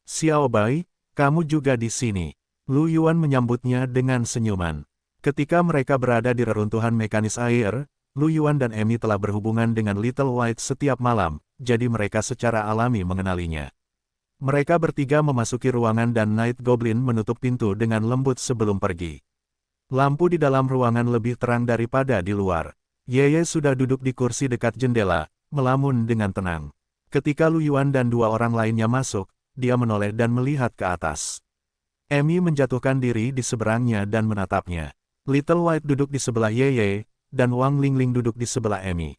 A: "Xiao Bai, kamu juga di sini." Lu Yuan menyambutnya dengan senyuman. Ketika mereka berada di reruntuhan mekanis air, Lu Yuan dan Emi telah berhubungan dengan Little White setiap malam, jadi mereka secara alami mengenalinya. Mereka bertiga memasuki ruangan dan Night Goblin menutup pintu dengan lembut sebelum pergi. Lampu di dalam ruangan lebih terang daripada di luar. Yeye sudah duduk di kursi dekat jendela, melamun dengan tenang. Ketika Lu Yuan dan dua orang lainnya masuk, dia menoleh dan melihat ke atas. Emi menjatuhkan diri di seberangnya dan menatapnya. Little White duduk di sebelah Yeye, dan Wang Lingling duduk di sebelah Emi.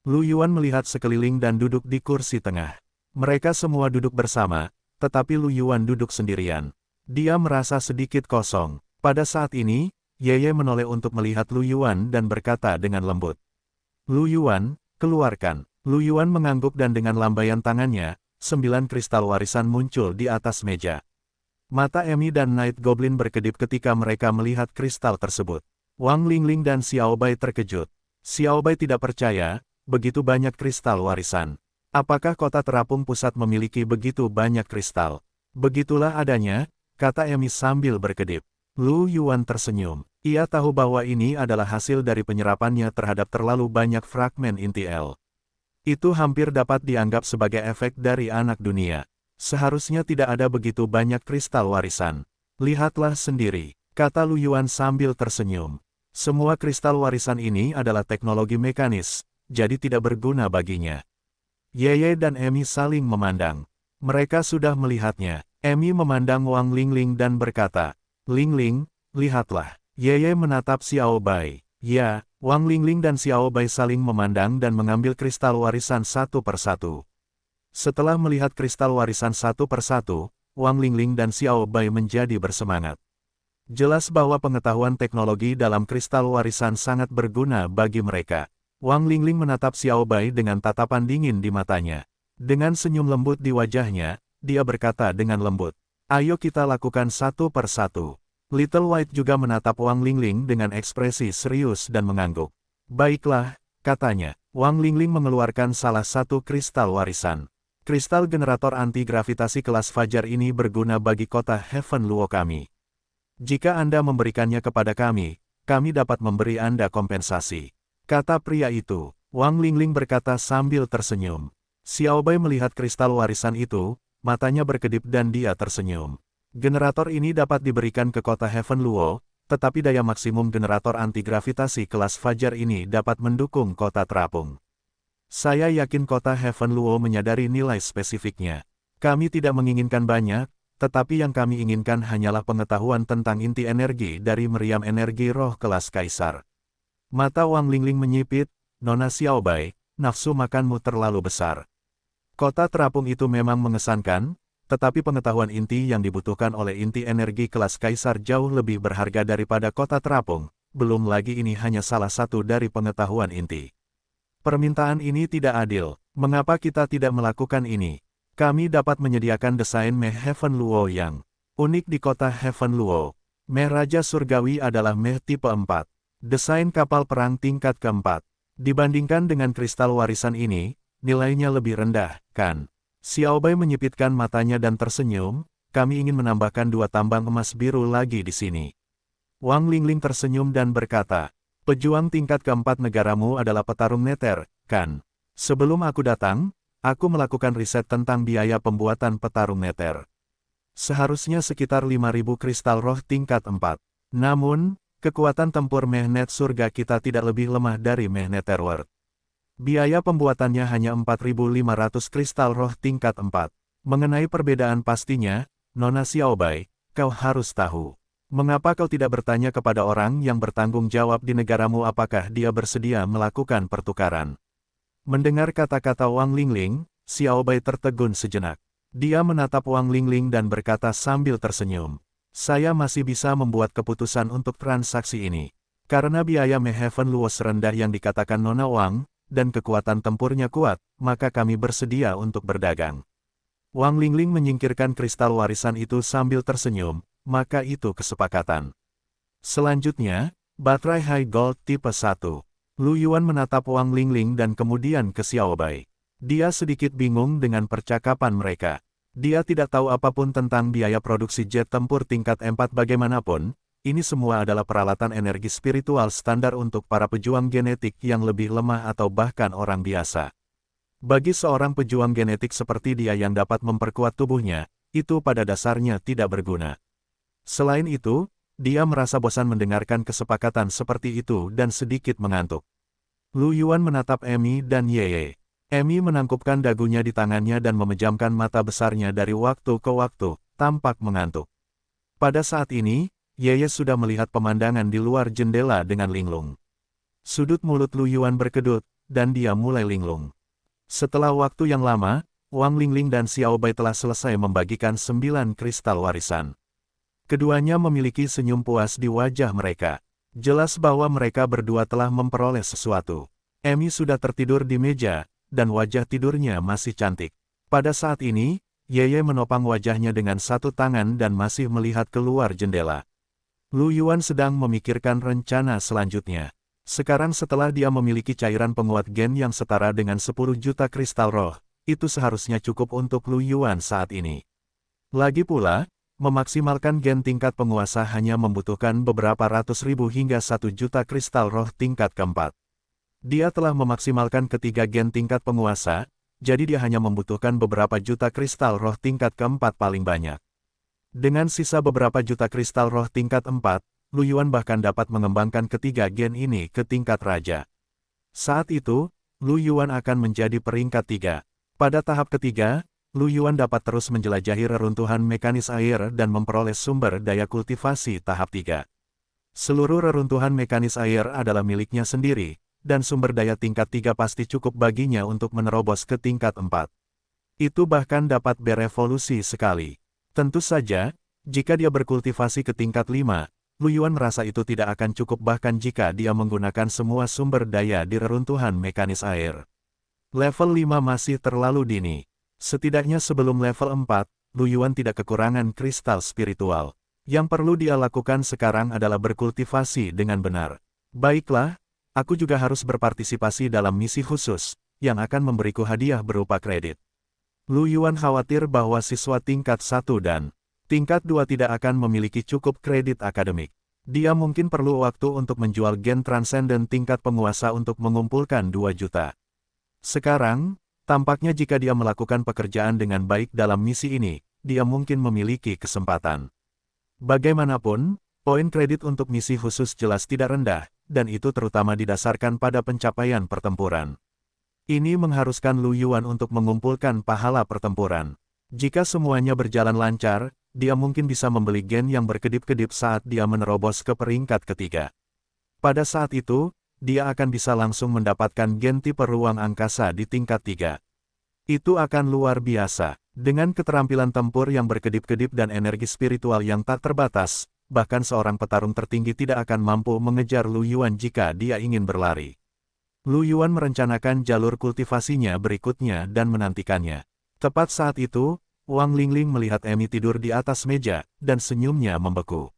A: Lu Yuan melihat sekeliling dan duduk di kursi tengah. Mereka semua duduk bersama, tetapi Lu Yuan duduk sendirian. Dia merasa sedikit kosong. Pada saat ini, Yeye menoleh untuk melihat Lu Yuan dan berkata dengan lembut, "Lu Yuan, keluarkan." Lu Yuan mengangguk dan dengan lambaian tangannya, 9 kristal warisan muncul di atas meja. Mata Emi dan Night Goblin berkedip ketika mereka melihat kristal tersebut. Wang Lingling dan Xiao Bai terkejut. Xiao Bai tidak percaya, begitu banyak kristal warisan. Apakah kota terapung pusat memiliki begitu banyak kristal? Begitulah adanya, kata Emi sambil berkedip. Lu Yuan tersenyum. Ia tahu bahwa ini adalah hasil dari penyerapannya terhadap terlalu banyak fragmen inti L. Itu hampir dapat dianggap sebagai efek dari anak dunia. Seharusnya tidak ada begitu banyak kristal warisan. Lihatlah sendiri, kata Lu Yuan sambil tersenyum. Semua kristal warisan ini adalah teknologi mekanis, jadi tidak berguna baginya. Yeye dan Emi saling memandang. Mereka sudah melihatnya. Emi memandang Wang Lingling dan berkata, "Lingling, lihatlah." Yeye menatap Xiao Bai. Ya, Wang Lingling dan Xiao Bai saling memandang dan mengambil kristal warisan satu persatu. Setelah melihat kristal warisan satu persatu, Wang Lingling dan Xiao Bai menjadi bersemangat. Jelas bahwa pengetahuan teknologi dalam kristal warisan sangat berguna bagi mereka. Wang Lingling menatap Xiao Bai dengan tatapan dingin di matanya. Dengan senyum lembut di wajahnya, dia berkata dengan lembut, "Ayo kita lakukan satu persatu." Little White juga menatap Wang Lingling dengan ekspresi serius dan mengangguk. "Baiklah," katanya. Wang Lingling mengeluarkan salah satu kristal warisan. Kristal generator anti-gravitasi kelas Fajar ini berguna bagi kota Heaven Luo kami. Jika Anda memberikannya kepada kami dapat memberi Anda kompensasi, kata pria itu. Wang Lingling berkata sambil tersenyum. Xiao Bai melihat kristal warisan itu, matanya berkedip dan dia tersenyum. Generator ini dapat diberikan ke kota Heaven Luo, tetapi daya maksimum generator anti-gravitasi kelas Fajar ini dapat mendukung kota terapung. Saya yakin kota Heaven Luo menyadari nilai spesifiknya. Kami tidak menginginkan banyak, tetapi yang kami inginkan hanyalah pengetahuan tentang inti energi dari meriam energi roh kelas Kaisar. Mata Wang Lingling menyipit, Nona Xiaobai, nafsu makanmu terlalu besar. Kota terapung itu memang mengesankan, tetapi pengetahuan inti yang dibutuhkan oleh inti energi kelas Kaisar jauh lebih berharga daripada kota terapung, belum lagi ini hanya salah satu dari pengetahuan inti. Permintaan ini tidak adil, mengapa kita tidak melakukan ini? Kami dapat menyediakan desain meh Heaven Luo yang unik di kota Heaven Luo. Meh Raja Surgawi adalah meh tipe 4. Desain kapal perang tingkat keempat. Dibandingkan dengan kristal warisan ini, nilainya lebih rendah, kan? Xiaobai menyipitkan matanya dan tersenyum, kami ingin menambahkan 2 tambang emas biru lagi di sini. Wang Lingling tersenyum dan berkata, pejuang tingkat keempat negaramu adalah petarung neter, kan? Sebelum aku datang, aku melakukan riset tentang biaya pembuatan petarung neter. Seharusnya sekitar 5.000 kristal roh tingkat 4. Namun, kekuatan tempur Mehnet surga kita tidak lebih lemah dari Mehnet Terward. Biaya pembuatannya hanya 4.500 kristal roh tingkat 4. Mengenai perbedaan pastinya, Nona Xiaobai, kau harus tahu. Mengapa kau tidak bertanya kepada orang yang bertanggung jawab di negaramu apakah dia bersedia melakukan pertukaran? Mendengar kata-kata Wang Lingling, Xiaobai tertegun sejenak. Dia menatap Wang Lingling dan berkata sambil tersenyum. Saya masih bisa membuat keputusan untuk transaksi ini. Karena biaya Meh Heaven Luo serendah yang dikatakan Nona Wang, dan kekuatan tempurnya kuat, maka kami bersedia untuk berdagang. Wang Lingling menyingkirkan kristal warisan itu sambil tersenyum, maka itu kesepakatan. Selanjutnya, baterai High Gold tipe 1. Lu Yuan menatap Wang Lingling dan kemudian ke Xiaobai. Dia sedikit bingung dengan percakapan mereka. Dia tidak tahu apapun tentang biaya produksi jet tempur tingkat 4 bagaimanapun, ini semua adalah peralatan energi spiritual standar untuk para pejuang genetik yang lebih lemah atau bahkan orang biasa. Bagi seorang pejuang genetik seperti dia yang dapat memperkuat tubuhnya, itu pada dasarnya tidak berguna. Selain itu, dia merasa bosan mendengarkan kesepakatan seperti itu dan sedikit mengantuk. Lu Yuan menatap Emi dan Yeye. Emi menangkupkan dagunya di tangannya dan memejamkan mata besarnya dari waktu ke waktu, tampak mengantuk. Pada saat ini, Yeye sudah melihat pemandangan di luar jendela dengan linglung. Sudut mulut Lu Yuan berkedut, dan dia mulai linglung. Setelah waktu yang lama, Wang Lingling dan Xiaobai telah selesai membagikan 9 kristal warisan. Keduanya memiliki senyum puas di wajah mereka. Jelas bahwa mereka berdua telah memperoleh sesuatu. Emi sudah tertidur di meja, dan wajah tidurnya masih cantik. Pada saat ini, Yeye menopang wajahnya dengan satu tangan dan masih melihat keluar jendela. Lu Yuan sedang memikirkan rencana selanjutnya. Sekarang setelah dia memiliki cairan penguat gen yang setara dengan 10 juta kristal roh, itu seharusnya cukup untuk Lu Yuan saat ini. Lagi pula, memaksimalkan gen tingkat penguasa hanya membutuhkan beberapa ratus ribu hingga 1 juta kristal roh tingkat keempat. Dia telah memaksimalkan ketiga gen tingkat penguasa, jadi dia hanya membutuhkan beberapa juta kristal roh tingkat keempat paling banyak. Dengan sisa beberapa juta kristal roh tingkat 4, Lu Yuan bahkan dapat mengembangkan ketiga gen ini ke tingkat raja. Saat itu, Lu Yuan akan menjadi peringkat 3. Pada tahap ketiga, Lu Yuan dapat terus menjelajahi reruntuhan mekanis air dan memperoleh sumber daya kultivasi tahap 3. Seluruh reruntuhan mekanis air adalah miliknya sendiri, dan sumber daya tingkat 3 pasti cukup baginya untuk menerobos ke tingkat 4. Itu bahkan dapat berevolusi sekali. Tentu saja, jika dia berkultivasi ke tingkat 5, Lu Yuan merasa itu tidak akan cukup bahkan jika dia menggunakan semua sumber daya di reruntuhan mekanis air. Level 5 masih terlalu dini. Setidaknya sebelum level 4, Lu Yuan tidak kekurangan kristal spiritual. Yang perlu dia lakukan sekarang adalah berkultivasi dengan benar. Baiklah, aku juga harus berpartisipasi dalam misi khusus, yang akan memberiku hadiah berupa kredit. Lu Yuan khawatir bahwa siswa tingkat 1 dan tingkat 2 tidak akan memiliki cukup kredit akademik. Dia mungkin perlu waktu untuk menjual gen transenden tingkat penguasa untuk mengumpulkan 2 juta. Sekarang, tampaknya jika dia melakukan pekerjaan dengan baik dalam misi ini, dia mungkin memiliki kesempatan. Bagaimanapun, poin kredit untuk misi khusus jelas tidak rendah, dan itu terutama didasarkan pada pencapaian pertempuran. Ini mengharuskan Lu Yuan untuk mengumpulkan pahala pertempuran. Jika semuanya berjalan lancar, dia mungkin bisa membeli gen yang berkedip-kedip saat dia menerobos ke peringkat ketiga. Pada saat itu, dia akan bisa langsung mendapatkan gen tipe ruang angkasa di tingkat 3. Itu akan luar biasa. Dengan keterampilan tempur yang berkedip-kedip dan energi spiritual yang tak terbatas, bahkan seorang petarung tertinggi tidak akan mampu mengejar Lu Yuan jika dia ingin berlari. Lu Yuan merencanakan jalur kultivasinya berikutnya dan menantikannya. Tepat saat itu, Wang Lingling melihat Emi tidur di atas meja, dan senyumnya membeku.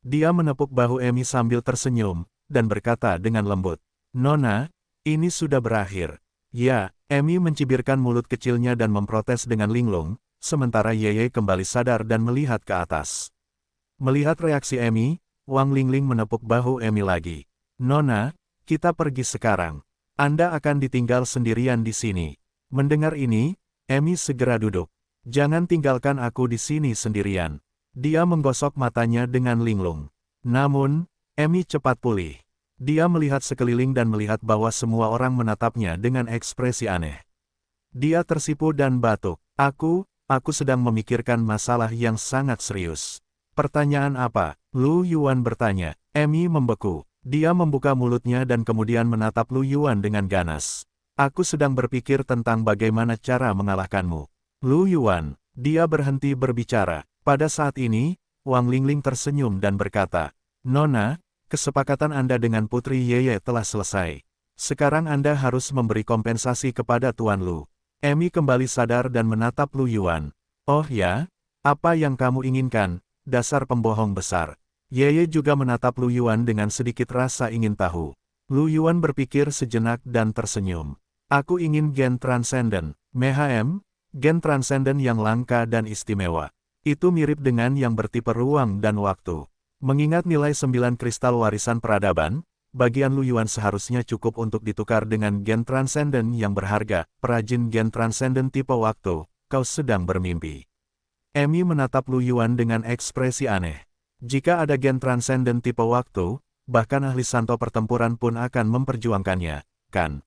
A: Dia menepuk bahu Emi sambil tersenyum, dan berkata dengan lembut, "Nona, ini sudah berakhir." Ya, Emi mencibirkan mulut kecilnya dan memprotes dengan linglung, sementara Yeye kembali sadar dan melihat ke atas. Melihat reaksi Emi, Wang Lingling menepuk bahu Emi lagi. "Nona, kita pergi sekarang. Anda akan ditinggal sendirian di sini." Mendengar ini, Emi segera duduk. "Jangan tinggalkan aku di sini sendirian." Dia menggosok matanya dengan linglung. Namun, Emi cepat pulih. Dia melihat sekeliling dan melihat bahwa semua orang menatapnya dengan ekspresi aneh. Dia tersipu dan batuk. Aku sedang memikirkan masalah yang sangat serius." "Pertanyaan apa?" Lu Yuan bertanya. Emi membeku. Dia membuka mulutnya dan kemudian menatap Lu Yuan dengan ganas. "Aku sedang berpikir tentang bagaimana cara mengalahkanmu." Lu Yuan, dia berhenti berbicara. Pada saat ini, Wang Lingling tersenyum dan berkata, "Nona, kesepakatan Anda dengan Putri Yeye telah selesai. Sekarang Anda harus memberi kompensasi kepada Tuan Lu." Emi kembali sadar dan menatap Lu Yuan. "Oh ya? Apa yang kamu inginkan, dasar pembohong besar?" Yeye juga menatap Lu Yuan dengan sedikit rasa ingin tahu. Lu Yuan berpikir sejenak dan tersenyum. "Aku ingin gen transenden, MHM, gen transenden yang langka dan istimewa. Itu mirip dengan yang bertipe ruang dan waktu. Mengingat nilai 9 kristal warisan peradaban, bagian Lu Yuan seharusnya cukup untuk ditukar dengan gen transenden yang berharga, perajin gen transenden tipe waktu, kau sedang bermimpi." Emi menatap Lu Yuan dengan ekspresi aneh. Jika ada gen transenden tipe waktu, bahkan ahli santo pertempuran pun akan memperjuangkannya, kan?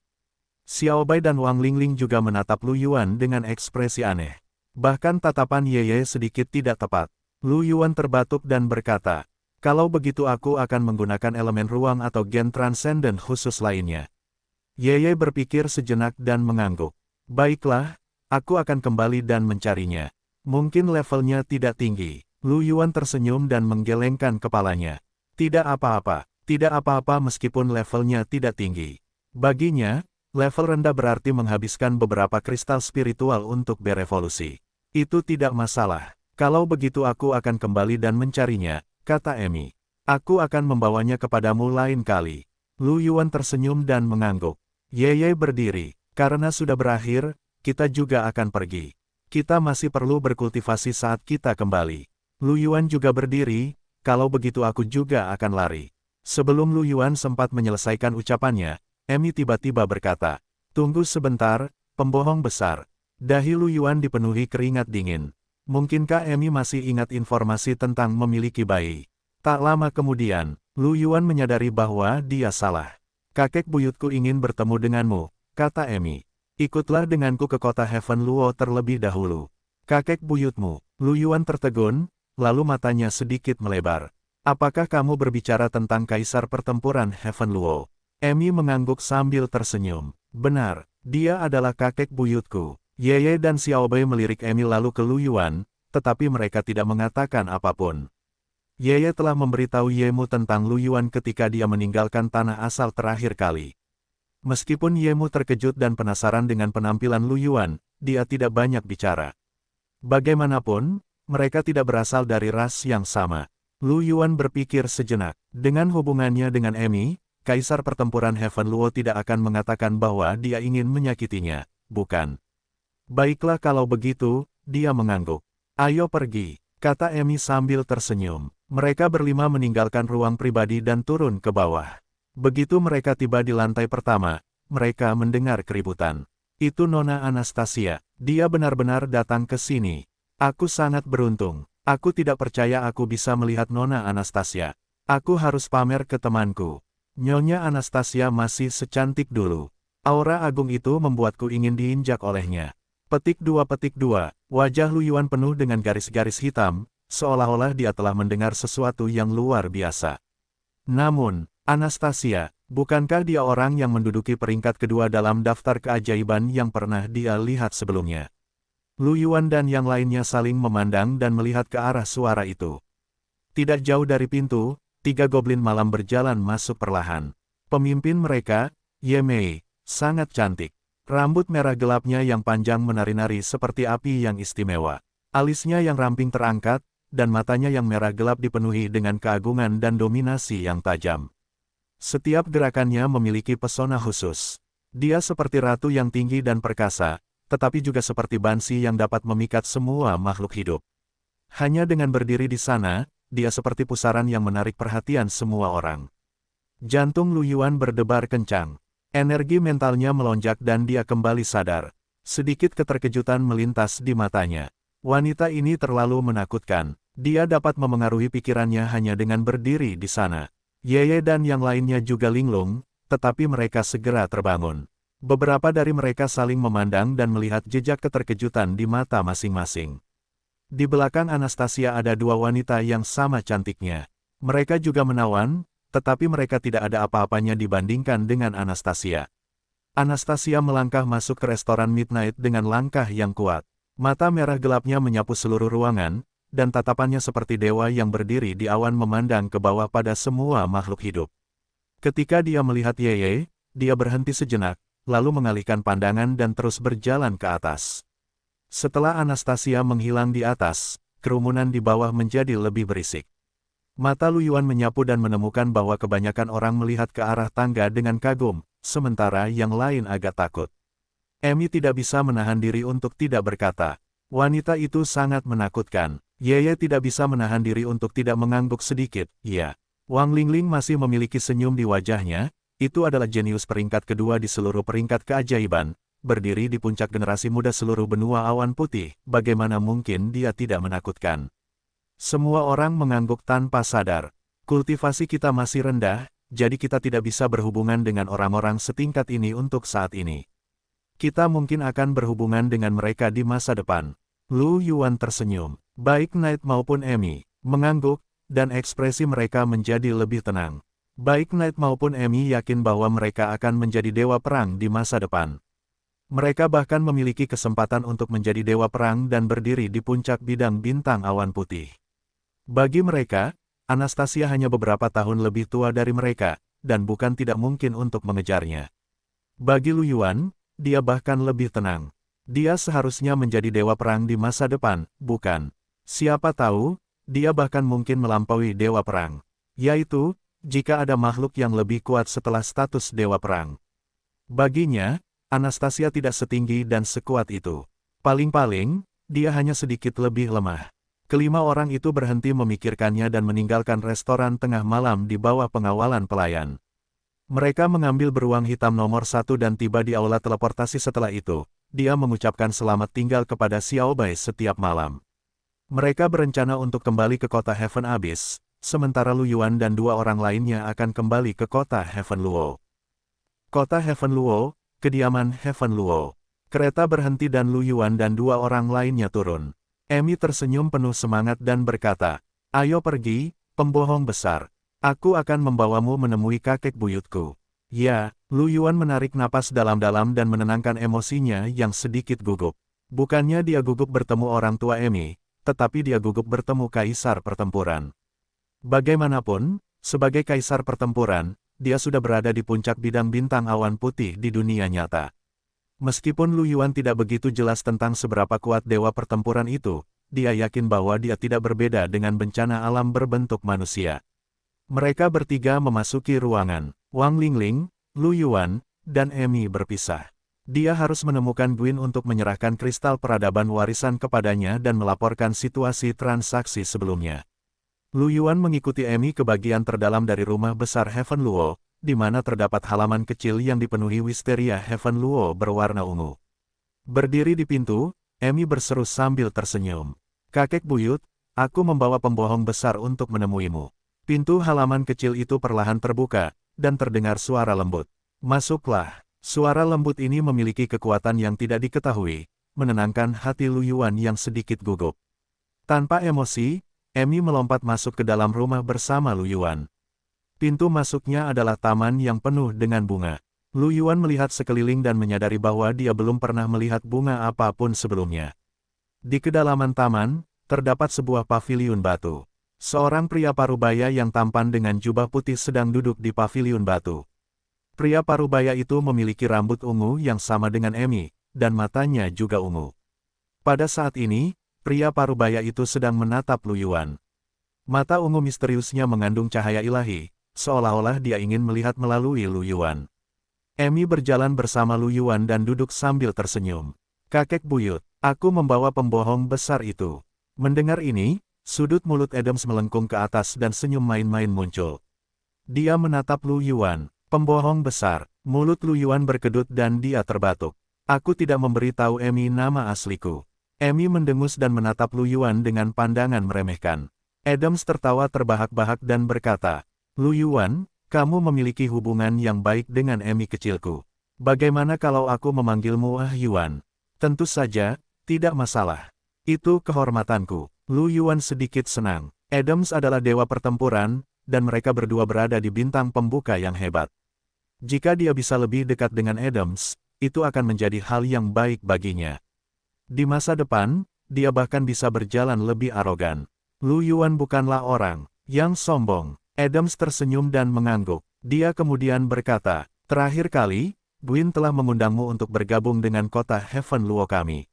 A: Xiao Bai dan Wang Lingling juga menatap Lu Yuan dengan ekspresi aneh. Bahkan tatapan Yeye sedikit tidak tepat. Lu Yuan terbatuk dan berkata, "Kalau begitu aku akan menggunakan elemen ruang atau gen transenden khusus lainnya." Yeye berpikir sejenak dan mengangguk. "Baiklah, aku akan kembali dan mencarinya. Mungkin levelnya tidak tinggi." Lu Yuan tersenyum dan menggelengkan kepalanya. Tidak apa-apa meskipun levelnya tidak tinggi. Baginya, level rendah berarti menghabiskan beberapa kristal spiritual untuk berevolusi. Itu tidak masalah. "Kalau begitu aku akan kembali dan mencarinya," kata Emi. "Aku akan membawanya kepadamu lain kali." Lu Yuan tersenyum dan mengangguk. Yeye berdiri. "Karena sudah berakhir, kita juga akan pergi. Kita masih perlu berkultivasi saat kita kembali." Lu Yuan juga berdiri. "Kalau begitu aku juga akan lari." Sebelum Lu Yuan sempat menyelesaikan ucapannya, Emi tiba-tiba berkata, "Tunggu sebentar, pembohong besar." Dahi Lu Yuan dipenuhi keringat dingin. Mungkinkah Emi masih ingat informasi tentang memiliki bayi? Tak lama kemudian, Lu Yuan menyadari bahwa dia salah. "Kakek buyutku ingin bertemu denganmu," kata Emi. "Ikutlah denganku ke kota Heaven Luo terlebih dahulu." "Kakek buyutmu?" Lu Yuan tertegun, lalu matanya sedikit melebar. "Apakah kamu berbicara tentang kaisar pertempuran Heaven Luo?" Emi mengangguk sambil tersenyum. "Benar, dia adalah kakek buyutku." Yeye dan Xiao Bai melirik Emi lalu ke Lu Yuan, tetapi mereka tidak mengatakan apapun. Yeye telah memberitahu Yemu tentang Lu Yuan ketika dia meninggalkan tanah asal terakhir kali. Meskipun Yemu terkejut dan penasaran dengan penampilan Lu Yuan, dia tidak banyak bicara. Bagaimanapun, mereka tidak berasal dari ras yang sama. Lu Yuan berpikir sejenak. Dengan hubungannya dengan Emi, kaisar pertempuran Heaven Luo tidak akan mengatakan bahwa dia ingin menyakitinya, bukan? "Baiklah kalau begitu," dia mengangguk. "Ayo pergi," kata Emi sambil tersenyum. Mereka berlima meninggalkan ruang pribadi dan turun ke bawah. Begitu mereka tiba di lantai pertama, mereka mendengar keributan. "Itu Nona Anastasia. Dia benar-benar datang ke sini. Aku sangat beruntung. Aku tidak percaya aku bisa melihat Nona Anastasia. Aku harus pamer ke temanku. Nyonya Anastasia masih secantik dulu." Aura agung itu membuatku ingin diinjak olehnya. Petik 2. Wajah Lu Yuan penuh dengan garis-garis hitam, seolah-olah dia telah mendengar sesuatu yang luar biasa. Namun, Anastasia, bukankah dia orang yang menduduki peringkat kedua dalam daftar keajaiban yang pernah dia lihat sebelumnya? Lu Yuan dan yang lainnya saling memandang dan melihat ke arah suara itu. Tidak jauh dari pintu, 3 goblin malam berjalan masuk perlahan. Pemimpin mereka, Ye Mei, sangat cantik. Rambut merah gelapnya yang panjang menari-nari seperti api yang istimewa. Alisnya yang ramping terangkat, dan matanya yang merah gelap dipenuhi dengan keagungan dan dominasi yang tajam. Setiap gerakannya memiliki pesona khusus. Dia seperti ratu yang tinggi dan perkasa, tetapi juga seperti Bansi yang dapat memikat semua makhluk hidup. Hanya dengan berdiri di sana, dia seperti pusaran yang menarik perhatian semua orang. Jantung Lu Yuan berdebar kencang. Energi mentalnya melonjak dan dia kembali sadar. Sedikit keterkejutan melintas di matanya. Wanita ini terlalu menakutkan. Dia dapat memengaruhi pikirannya hanya dengan berdiri di sana. Yeye dan yang lainnya juga linglung, tetapi mereka segera terbangun. Beberapa dari mereka saling memandang dan melihat jejak keterkejutan di mata masing-masing. Di belakang Anastasia ada 2 wanita yang sama cantiknya. Mereka juga menawan, tetapi mereka tidak ada apa-apanya dibandingkan dengan Anastasia. Anastasia melangkah masuk ke restoran Midnight dengan langkah yang kuat. Mata merah gelapnya menyapu seluruh ruangan, dan tatapannya seperti dewa yang berdiri di awan memandang ke bawah pada semua makhluk hidup. Ketika dia melihat Yeye, dia berhenti sejenak, lalu mengalihkan pandangan dan terus berjalan ke atas. Setelah Anastasia menghilang di atas, kerumunan di bawah menjadi lebih berisik. Mata Lu Yuan menyapu dan menemukan bahwa kebanyakan orang melihat ke arah tangga dengan kagum, sementara yang lain agak takut. Emi tidak bisa menahan diri untuk tidak berkata. Wanita itu sangat menakutkan. Yeye tidak bisa menahan diri untuk tidak mengangguk sedikit, ya. Wang Lingling masih memiliki senyum di wajahnya, itu adalah jenius peringkat kedua di seluruh peringkat keajaiban, berdiri di puncak generasi muda seluruh benua awan putih, bagaimana mungkin dia tidak menakutkan. Semua orang mengangguk tanpa sadar. Kultivasi kita masih rendah, jadi kita tidak bisa berhubungan dengan orang-orang setingkat ini untuk saat ini. Kita mungkin akan berhubungan dengan mereka di masa depan. Lu Yuan tersenyum. Baik Knight maupun Emi, mengangguk, dan ekspresi mereka menjadi lebih tenang. Baik Knight maupun Emi yakin bahwa mereka akan menjadi dewa perang di masa depan. Mereka bahkan memiliki kesempatan untuk menjadi dewa perang dan berdiri di puncak bidang bintang awan putih. Bagi mereka, Anastasia hanya beberapa tahun lebih tua dari mereka, dan bukan tidak mungkin untuk mengejarnya. Bagi Lu Yuan, dia bahkan lebih tenang. Dia seharusnya menjadi dewa perang di masa depan, bukan? Siapa tahu, dia bahkan mungkin melampaui dewa perang. Yaitu, jika ada makhluk yang lebih kuat setelah status dewa perang. Baginya, Anastasia tidak setinggi dan sekuat itu. Paling-paling, dia hanya sedikit lebih lemah. Kelima orang itu berhenti memikirkannya dan meninggalkan restoran tengah malam di bawah pengawalan pelayan. Mereka mengambil beruang hitam nomor 1 dan tiba di aula teleportasi setelah itu. Dia mengucapkan selamat tinggal kepada Xiao Bai setiap malam. Mereka berencana untuk kembali ke kota Heaven Abyss, sementara Lu Yuan dan 2 orang lainnya akan kembali ke kota Heaven Luo. Kota Heaven Luo, kediaman Heaven Luo. Kereta berhenti dan Lu Yuan dan 2 orang lainnya turun. Emi tersenyum penuh semangat dan berkata, "Ayo pergi, pembohong besar. Aku akan membawamu menemui kakek buyutku." Ya, Lu Yuan menarik napas dalam-dalam dan menenangkan emosinya yang sedikit gugup. Bukannya dia gugup bertemu orang tua Emi, tetapi dia gugup bertemu kaisar pertempuran. Bagaimanapun, sebagai kaisar pertempuran, dia sudah berada di puncak bidang bintang awan putih di dunia nyata. Meskipun Lu Yuan tidak begitu jelas tentang seberapa kuat dewa pertempuran itu, dia yakin bahwa dia tidak berbeda dengan bencana alam berbentuk manusia. Mereka bertiga memasuki ruangan. Wang Lingling, Lu Yuan, dan Emi berpisah. Dia harus menemukan Gwyn untuk menyerahkan kristal peradaban warisan kepadanya dan melaporkan situasi transaksi sebelumnya. Lu Yuan mengikuti Emi ke bagian terdalam dari rumah besar Heaven Luo, di mana terdapat halaman kecil yang dipenuhi wisteria Heaven Luo berwarna ungu. Berdiri di pintu, Emi berseru sambil tersenyum. "Kakek buyut, aku membawa pembohong besar untuk menemuimu." Pintu halaman kecil itu perlahan terbuka, dan terdengar suara lembut. "Masuklah." Suara lembut ini memiliki kekuatan yang tidak diketahui, menenangkan hati Lu Yuan yang sedikit gugup. Tanpa emosi, Emi melompat masuk ke dalam rumah bersama Lu Yuan. Pintu masuknya adalah taman yang penuh dengan bunga. Lu Yuan melihat sekeliling dan menyadari bahwa dia belum pernah melihat bunga apapun sebelumnya. Di kedalaman taman, terdapat sebuah paviliun batu. Seorang pria parubaya yang tampan dengan jubah putih sedang duduk di paviliun batu. Pria parubaya itu memiliki rambut ungu yang sama dengan Emi, dan matanya juga ungu. Pada saat ini, pria parubaya itu sedang menatap Lu Yuan. Mata ungu misteriusnya mengandung cahaya ilahi, seolah-olah dia ingin melihat melalui Lu Yuan. Emi berjalan bersama Lu Yuan dan duduk sambil tersenyum. Kakek buyut, aku membawa pembohong besar itu. Mendengar ini, sudut mulut Adams melengkung ke atas dan senyum main-main muncul. Dia menatap Lu Yuan. Pembohong besar. Mulut Lu Yuan berkedut dan dia terbatuk. Aku tidak memberitahu Emi nama asliku. Emi mendengus dan menatap Lu Yuan dengan pandangan meremehkan. Adams tertawa terbahak-bahak dan berkata, Lu Yuan, kamu memiliki hubungan yang baik dengan Emi kecilku. Bagaimana kalau aku memanggilmu Yuan? Tentu saja, tidak masalah. Itu kehormatanku. Lu Yuan sedikit senang. Adams adalah dewa pertempuran, dan mereka berdua berada di bintang pembuka yang hebat. Jika dia bisa lebih dekat dengan Adams, itu akan menjadi hal yang baik baginya. Di masa depan, dia bahkan bisa berjalan lebih arogan. Lu Yuan bukanlah orang yang sombong. Adams tersenyum dan mengangguk. Dia kemudian berkata, terakhir kali, Gwyn telah mengundangmu untuk bergabung dengan kota Heaven Luo kami.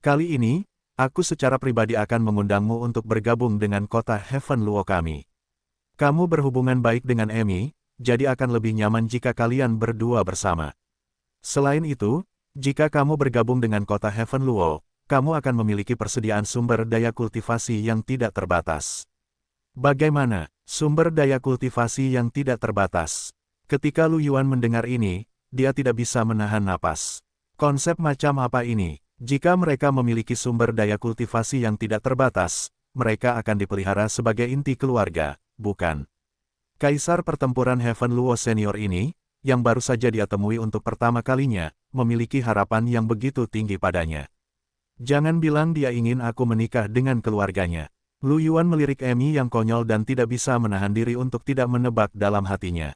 A: Kali ini, aku secara pribadi akan mengundangmu untuk bergabung dengan kota Heaven Luo kami. Kamu berhubungan baik dengan Emi, jadi akan lebih nyaman jika kalian berdua bersama. Selain itu, jika kamu bergabung dengan kota Heaven Luo, kamu akan memiliki persediaan sumber daya kultivasi yang tidak terbatas. Bagaimana? Sumber daya kultivasi yang tidak terbatas. Ketika Lu Yuan mendengar ini, dia tidak bisa menahan napas. Konsep macam apa ini? Jika mereka memiliki sumber daya kultivasi yang tidak terbatas, mereka akan dipelihara sebagai inti keluarga. Bukan. Kaisar pertempuran Heaven Luo senior ini, yang baru saja dia temui untuk pertama kalinya, memiliki harapan yang begitu tinggi padanya. Jangan bilang dia ingin aku menikah dengan keluarganya. Lu Yuan melirik Emi yang konyol dan tidak bisa menahan diri untuk tidak menebak dalam hatinya.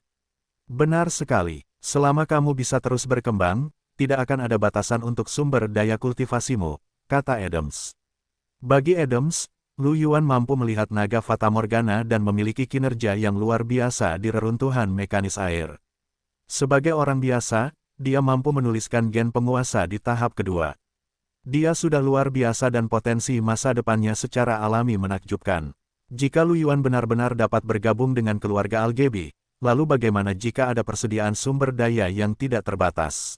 A: Benar sekali, selama kamu bisa terus berkembang, tidak akan ada batasan untuk sumber daya kultivasimu, kata Adams. Bagi Adams, Lu Yuan mampu melihat naga Fata Morgana dan memiliki kinerja yang luar biasa di reruntuhan mekanis air. Sebagai orang biasa, dia mampu menuliskan gen penguasa di tahap kedua. Dia sudah luar biasa dan potensi masa depannya secara alami menakjubkan. Jika Lu Yuan benar-benar dapat bergabung dengan keluarga Algebi, lalu bagaimana jika ada persediaan sumber daya yang tidak terbatas?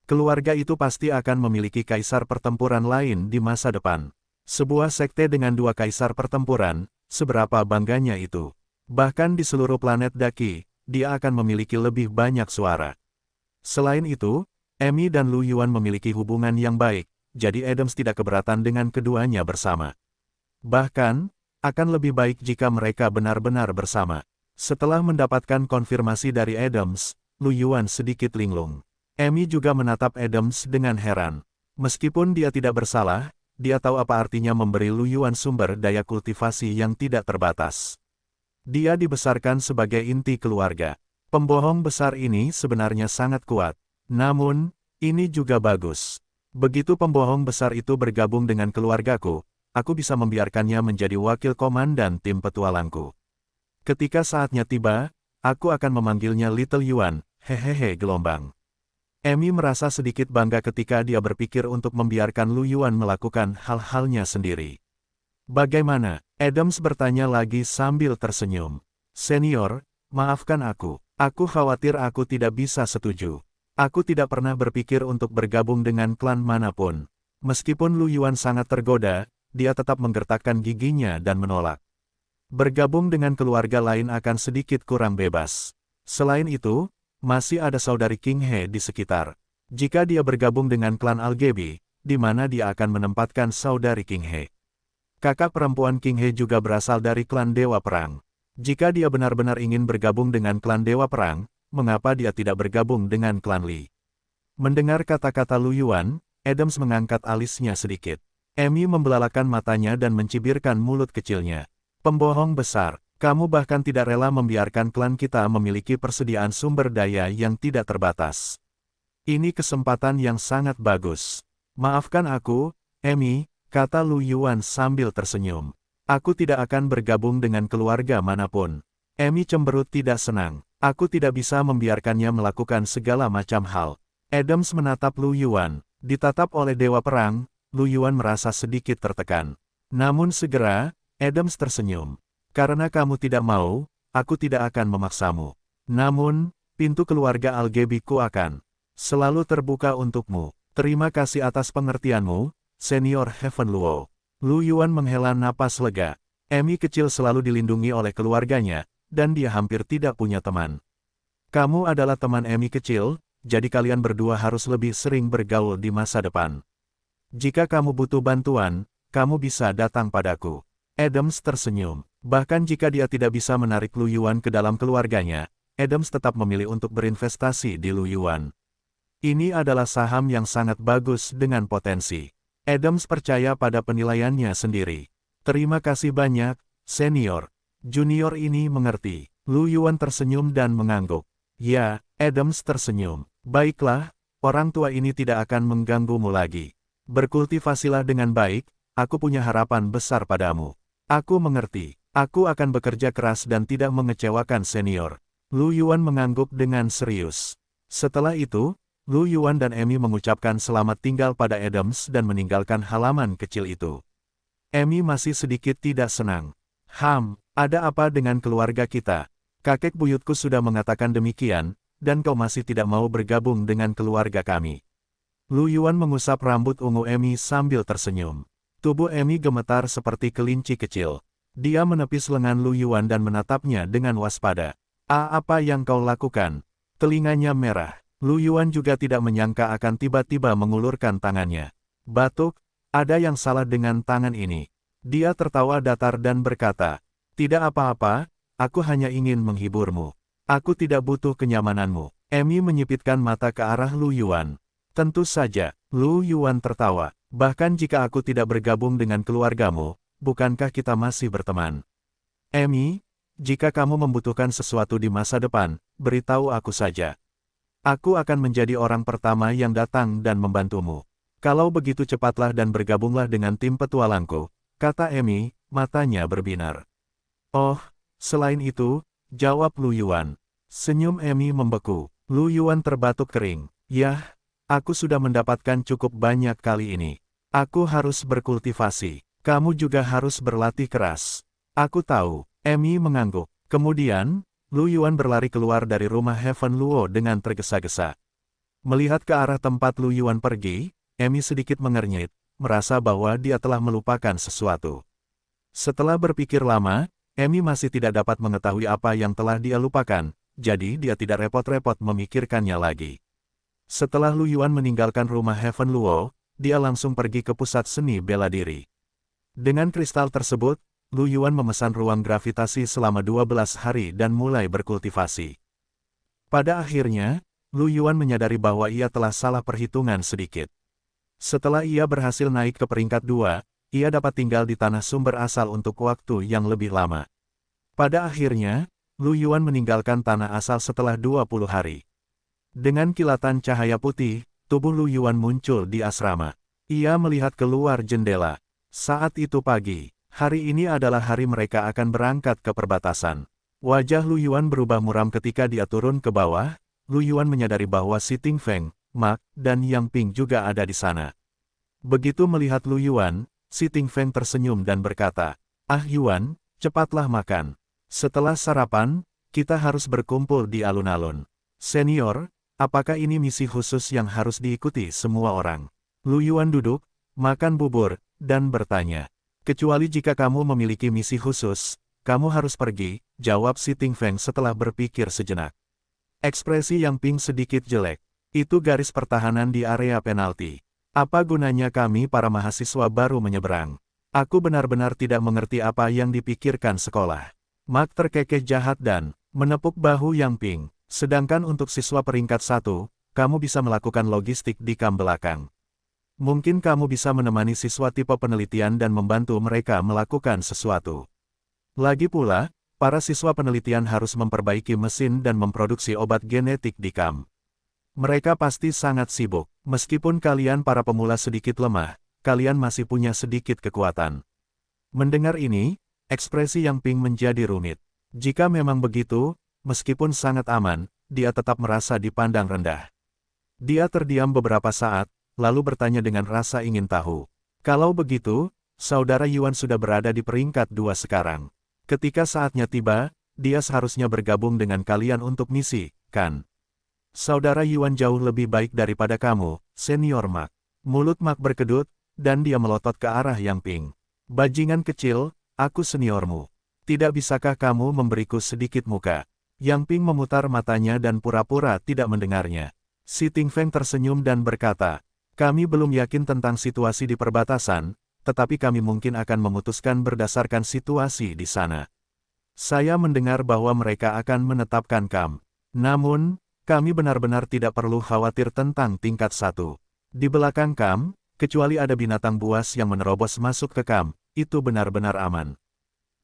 A: Keluarga itu pasti akan memiliki kaisar pertempuran lain di masa depan. Sebuah sekte dengan 2 kaisar pertempuran, seberapa bangganya itu. Bahkan di seluruh planet Daki, dia akan memiliki lebih banyak suara. Selain itu, Emi dan Lu Yuan memiliki hubungan yang baik, jadi Adams tidak keberatan dengan keduanya bersama. Bahkan, akan lebih baik jika mereka benar-benar bersama. Setelah mendapatkan konfirmasi dari Adams, Lu Yuan sedikit linglung. Emi juga menatap Adams dengan heran. Meskipun dia tidak bersalah, dia tahu apa artinya memberi Lu Yuan sumber daya kultivasi yang tidak terbatas. Dia dibesarkan sebagai inti keluarga. Pembohong besar ini sebenarnya sangat kuat. Namun, ini juga bagus. Begitu pembohong besar itu bergabung dengan keluargaku, aku bisa membiarkannya menjadi wakil komandan tim petualangku. Ketika saatnya tiba, aku akan memanggilnya Little Yuan, hehehe gelombang. Emi merasa sedikit bangga ketika dia berpikir untuk membiarkan Lu Yuan melakukan hal-halnya sendiri. Bagaimana? Adams bertanya lagi sambil tersenyum. Senior, maafkan aku. Aku khawatir aku tidak bisa setuju. Aku tidak pernah berpikir untuk bergabung dengan klan manapun. Meskipun Lu Yuan sangat tergoda, dia tetap menggertakkan giginya dan menolak. Bergabung dengan keluarga lain akan sedikit kurang bebas. Selain itu, masih ada saudari King He di sekitar. Jika dia bergabung dengan klan Algebi, di mana dia akan menempatkan saudari King He? Kakak perempuan King He juga berasal dari klan Dewa Perang. Jika dia benar-benar ingin bergabung dengan klan Dewa Perang, mengapa dia tidak bergabung dengan klan Li? Mendengar kata-kata Lu Yuan, Adams mengangkat alisnya sedikit. Amy membelalakan matanya dan mencibirkan mulut kecilnya. Pembohong besar, kamu bahkan tidak rela membiarkan klan kita memiliki persediaan sumber daya yang tidak terbatas. Ini kesempatan yang sangat bagus. Maafkan aku, Amy, kata Lu Yuan sambil tersenyum. Aku tidak akan bergabung dengan keluarga manapun. Amy cemberut tidak senang. Aku tidak bisa membiarkannya melakukan segala macam hal. Adams menatap Lu Yuan. Ditatap oleh Dewa Perang, Lu Yuan merasa sedikit tertekan. Namun segera, Adams tersenyum. Karena kamu tidak mau, aku tidak akan memaksamu. Namun, pintu keluarga Algebiku akan selalu terbuka untukmu. Terima kasih atas pengertianmu, Senior Heaven Luo. Lu Yuan menghela napas lega. Amy kecil selalu dilindungi oleh keluarganya, dan dia hampir tidak punya teman. Kamu adalah teman Amy kecil, jadi kalian berdua harus lebih sering bergaul di masa depan. Jika kamu butuh bantuan, kamu bisa datang padaku. Adams tersenyum. Bahkan jika dia tidak bisa menarik Lu Yuan ke dalam keluarganya, Adams tetap memilih untuk berinvestasi di Lu Yuan. Ini adalah saham yang sangat bagus dengan potensi. Adams percaya pada penilaiannya sendiri. Terima kasih banyak, senior. Junior ini mengerti. Lu Yuan tersenyum dan mengangguk. Ya, Adams tersenyum. Baiklah, orang tua ini tidak akan mengganggumu lagi. Berkultivasilah dengan baik, aku punya harapan besar padamu. Aku mengerti. Aku akan bekerja keras dan tidak mengecewakan senior. Lu Yuan mengangguk dengan serius. Setelah itu, Lu Yuan dan Amy mengucapkan selamat tinggal pada Adams dan meninggalkan halaman kecil itu. Amy masih sedikit tidak senang. Ada apa dengan keluarga kita? Kakek buyutku sudah mengatakan demikian, dan kau masih tidak mau bergabung dengan keluarga kami. Lu Yuan mengusap rambut ungu Amy sambil tersenyum. Tubuh Amy gemetar seperti kelinci kecil. Dia menepis lengan Lu Yuan dan menatapnya dengan waspada. Apa yang kau lakukan? Telinganya merah. Lu Yuan juga tidak menyangka akan tiba-tiba mengulurkan tangannya. Batuk, ada yang salah dengan tangan ini. Dia tertawa datar dan berkata, tidak apa-apa, aku hanya ingin menghiburmu. Aku tidak butuh kenyamananmu. Amy menyipitkan mata ke arah Lu Yuan. Tentu saja, Lu Yuan tertawa. Bahkan jika aku tidak bergabung dengan keluargamu, bukankah kita masih berteman? Amy, jika kamu membutuhkan sesuatu di masa depan, beritahu aku saja. Aku akan menjadi orang pertama yang datang dan membantumu. Kalau begitu cepatlah dan bergabunglah dengan tim petualangku, kata Amy, matanya berbinar. Oh, selain itu, jawab Lu Yuan. Senyum Amy membeku. Lu Yuan terbatuk kering. Yah, aku sudah mendapatkan cukup banyak kali ini. Aku harus berkultivasi. Kamu juga harus berlatih keras. Aku tahu. Amy mengangguk. Kemudian, Lu Yuan berlari keluar dari rumah Heaven Luo dengan tergesa-gesa. Melihat ke arah tempat Lu Yuan pergi, Amy sedikit mengernyit, merasa bahwa dia telah melupakan sesuatu. Setelah berpikir lama, Amy masih tidak dapat mengetahui apa yang telah dia lupakan, jadi dia tidak repot-repot memikirkannya lagi. Setelah Lu Yuan meninggalkan rumah Heaven Luo, dia langsung pergi ke pusat seni bela diri. Dengan kristal tersebut, Lu Yuan memesan ruang gravitasi selama 12 hari dan mulai berkultivasi. Pada akhirnya, Lu Yuan menyadari bahwa ia telah salah perhitungan sedikit. Setelah ia berhasil naik ke peringkat 2, ia dapat tinggal di tanah sumber asal untuk waktu yang lebih lama. Pada akhirnya, Lu Yuan meninggalkan tanah asal setelah 20 hari. Dengan kilatan cahaya putih, tubuh Lu Yuan muncul di asrama. Ia melihat keluar jendela. Saat itu pagi, hari ini adalah hari mereka akan berangkat ke perbatasan. Wajah Lu Yuan berubah muram ketika dia turun ke bawah. Lu Yuan menyadari bahwa Si Tingfeng, Mak, dan Yang Ping juga ada di sana. Begitu melihat Lu Yuan, Si Tingfeng tersenyum dan berkata, Yuan, cepatlah makan. Setelah sarapan, kita harus berkumpul di alun-alun. Senior, apakah ini misi khusus yang harus diikuti semua orang? Lu Yuan duduk, makan bubur, dan bertanya. Kecuali jika kamu memiliki misi khusus, kamu harus pergi, jawab Si Tingfeng setelah berpikir sejenak. Ekspresi Yang Ping sedikit jelek. Itu garis pertahanan di area penalti. Apa gunanya kami para mahasiswa baru menyeberang? Aku benar-benar tidak mengerti apa yang dipikirkan sekolah. Mak terkekeh jahat dan menepuk bahu Yang Ping. Sedangkan untuk siswa peringkat 1, kamu bisa melakukan logistik di kam belakang. Mungkin kamu bisa menemani siswa tipe penelitian dan membantu mereka melakukan sesuatu. Lagi pula, para siswa penelitian harus memperbaiki mesin dan memproduksi obat genetik di kamp. Mereka pasti sangat sibuk. Meskipun kalian para pemula sedikit lemah, kalian masih punya sedikit kekuatan. Mendengar ini, ekspresi Yang Ping menjadi rumit. Jika memang begitu, meskipun sangat aman, dia tetap merasa dipandang rendah. Dia terdiam beberapa saat, lalu bertanya dengan rasa ingin tahu. Kalau begitu, saudara Yuan sudah berada di peringkat 2 sekarang. Ketika saatnya tiba, dia seharusnya bergabung dengan kalian untuk misi, kan? Saudara Yuan jauh lebih baik daripada kamu, senior Mark. Mulut Mark berkedut, dan dia melotot ke arah Yang Ping. Bajingan kecil, aku seniormu. Tidak bisakah kamu memberiku sedikit muka? Yang Ping memutar matanya dan pura-pura tidak mendengarnya. Si Ting Feng tersenyum dan berkata, kami belum yakin tentang situasi di perbatasan, tetapi kami mungkin akan memutuskan berdasarkan situasi di sana. Saya mendengar bahwa mereka akan menetapkan kamp. Namun, kami benar-benar tidak perlu khawatir tentang tingkat 1. Di belakang kamp, kecuali ada binatang buas yang menerobos masuk ke kamp, itu benar-benar aman.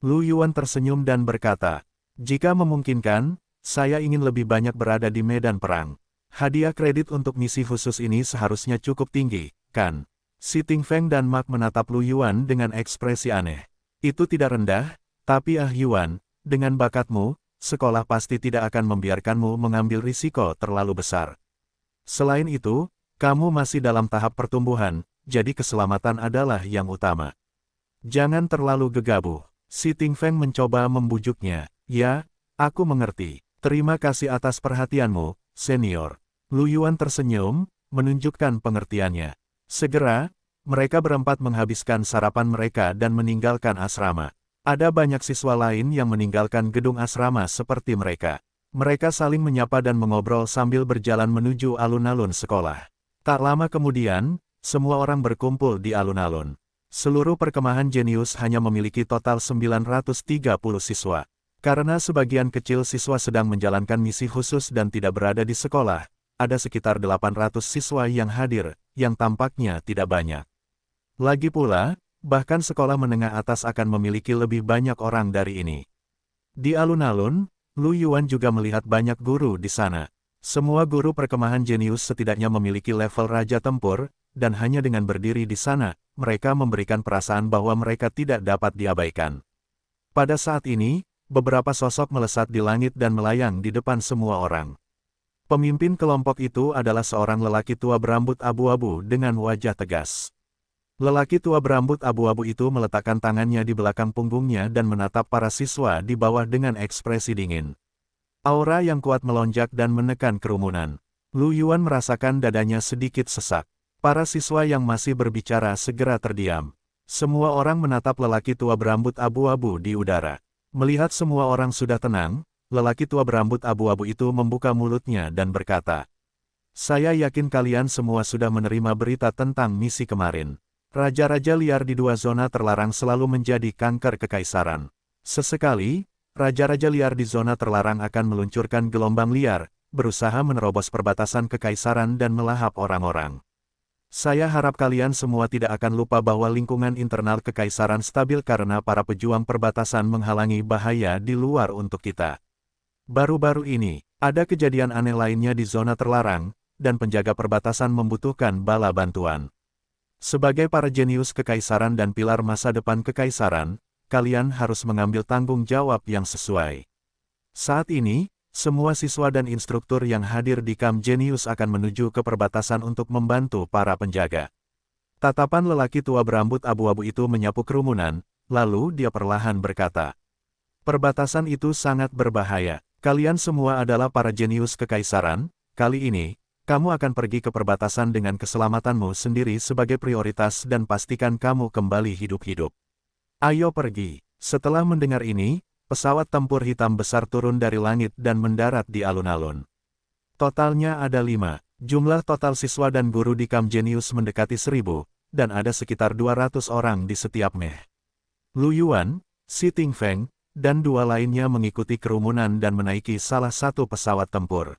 A: Lu Yuan tersenyum dan berkata, jika memungkinkan, saya ingin lebih banyak berada di medan perang. Hadiah kredit untuk misi khusus ini seharusnya cukup tinggi, kan? Si Ting Feng dan Mark menatap Lu Yuan dengan ekspresi aneh. Itu tidak rendah, tapi Yuan, dengan bakatmu, sekolah pasti tidak akan membiarkanmu mengambil risiko terlalu besar. Selain itu, kamu masih dalam tahap pertumbuhan, jadi keselamatan adalah yang utama. Jangan terlalu gegabah. Si Ting Feng mencoba membujuknya. Ya, aku mengerti. Terima kasih atas perhatianmu, senior. Lu Yuan tersenyum, menunjukkan pengertiannya. Segera, mereka berempat menghabiskan sarapan mereka dan meninggalkan asrama. Ada banyak siswa lain yang meninggalkan gedung asrama seperti mereka. Mereka saling menyapa dan mengobrol sambil berjalan menuju alun-alun sekolah. Tak lama kemudian, semua orang berkumpul di alun-alun. Seluruh perkemahan jenius hanya memiliki total 930 siswa. Karena sebagian kecil siswa sedang menjalankan misi khusus dan tidak berada di sekolah, ada sekitar 800 siswa yang hadir, yang tampaknya tidak banyak. Lagi pula, bahkan sekolah menengah atas akan memiliki lebih banyak orang dari ini. Di alun-alun, Lu Yuan juga melihat banyak guru di sana. Semua guru perkemahan jenius setidaknya memiliki level Raja Tempur, dan hanya dengan berdiri di sana, mereka memberikan perasaan bahwa mereka tidak dapat diabaikan. Pada saat ini, beberapa sosok melesat di langit dan melayang di depan semua orang. Pemimpin kelompok itu adalah seorang lelaki tua berambut abu-abu dengan wajah tegas. Lelaki tua berambut abu-abu itu meletakkan tangannya di belakang punggungnya dan menatap para siswa di bawah dengan ekspresi dingin. Aura yang kuat melonjak dan menekan kerumunan. Lu Yuan merasakan dadanya sedikit sesak. Para siswa yang masih berbicara segera terdiam. Semua orang menatap lelaki tua berambut abu-abu di udara. Melihat semua orang sudah tenang, lelaki tua berambut abu-abu itu membuka mulutnya dan berkata, saya yakin kalian semua sudah menerima berita tentang misi kemarin. Raja-raja liar di 2 zona terlarang selalu menjadi kanker kekaisaran. Sesekali, raja-raja liar di zona terlarang akan meluncurkan gelombang liar, berusaha menerobos perbatasan kekaisaran dan melahap orang-orang. Saya harap kalian semua tidak akan lupa bahwa lingkungan internal kekaisaran stabil karena para pejuang perbatasan menghalangi bahaya di luar untuk kita. Baru-baru ini, ada kejadian aneh lainnya di zona terlarang, dan penjaga perbatasan membutuhkan bala bantuan. Sebagai para jenius kekaisaran dan pilar masa depan kekaisaran, kalian harus mengambil tanggung jawab yang sesuai. Saat ini, semua siswa dan instruktur yang hadir di kamp jenius akan menuju ke perbatasan untuk membantu para penjaga. Tatapan lelaki tua berambut abu-abu itu menyapu kerumunan, lalu dia perlahan berkata, perbatasan itu sangat berbahaya. Kalian semua adalah para jenius kekaisaran, kali ini, kamu akan pergi ke perbatasan dengan keselamatanmu sendiri sebagai prioritas dan pastikan kamu kembali hidup-hidup. Ayo pergi. Setelah mendengar ini, pesawat tempur hitam besar turun dari langit dan mendarat di alun-alun. Totalnya ada 5. Jumlah total siswa dan guru di kamp jenius mendekati 1000, dan ada sekitar 200 orang di setiap meh. Lu Yuan, Si Ting Feng, dan 2 lainnya mengikuti kerumunan dan menaiki salah satu pesawat tempur.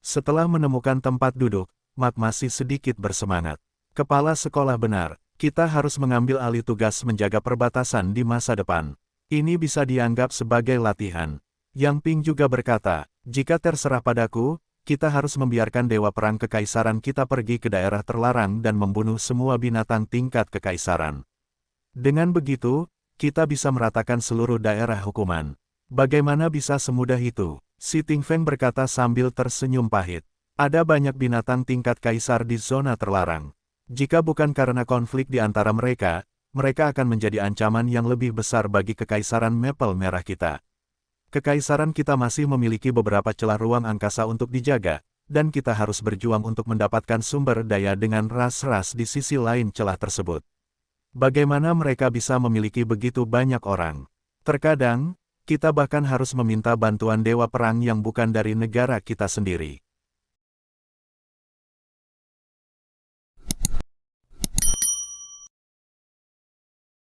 A: Setelah menemukan tempat duduk, Mark masih sedikit bersemangat. Kepala sekolah benar, kita harus mengambil alih tugas menjaga perbatasan di masa depan. Ini bisa dianggap sebagai latihan. Yang Ping juga berkata, jika terserah padaku, kita harus membiarkan Dewa Perang Kekaisaran kita pergi ke daerah terlarang dan membunuh semua binatang tingkat kekaisaran. Dengan begitu, kita bisa meratakan seluruh daerah hukuman. Bagaimana bisa semudah itu? Si Tingfeng berkata sambil tersenyum pahit. Ada banyak binatang tingkat kaisar di zona terlarang. Jika bukan karena konflik di antara mereka, mereka akan menjadi ancaman yang lebih besar bagi kekaisaran Maple Merah kita. Kekaisaran kita masih memiliki beberapa celah ruang angkasa untuk dijaga, dan kita harus berjuang untuk mendapatkan sumber daya dengan ras-ras di sisi lain celah tersebut. Bagaimana mereka bisa memiliki begitu banyak orang? Terkadang, kita bahkan harus meminta bantuan dewa perang yang bukan dari negara kita sendiri.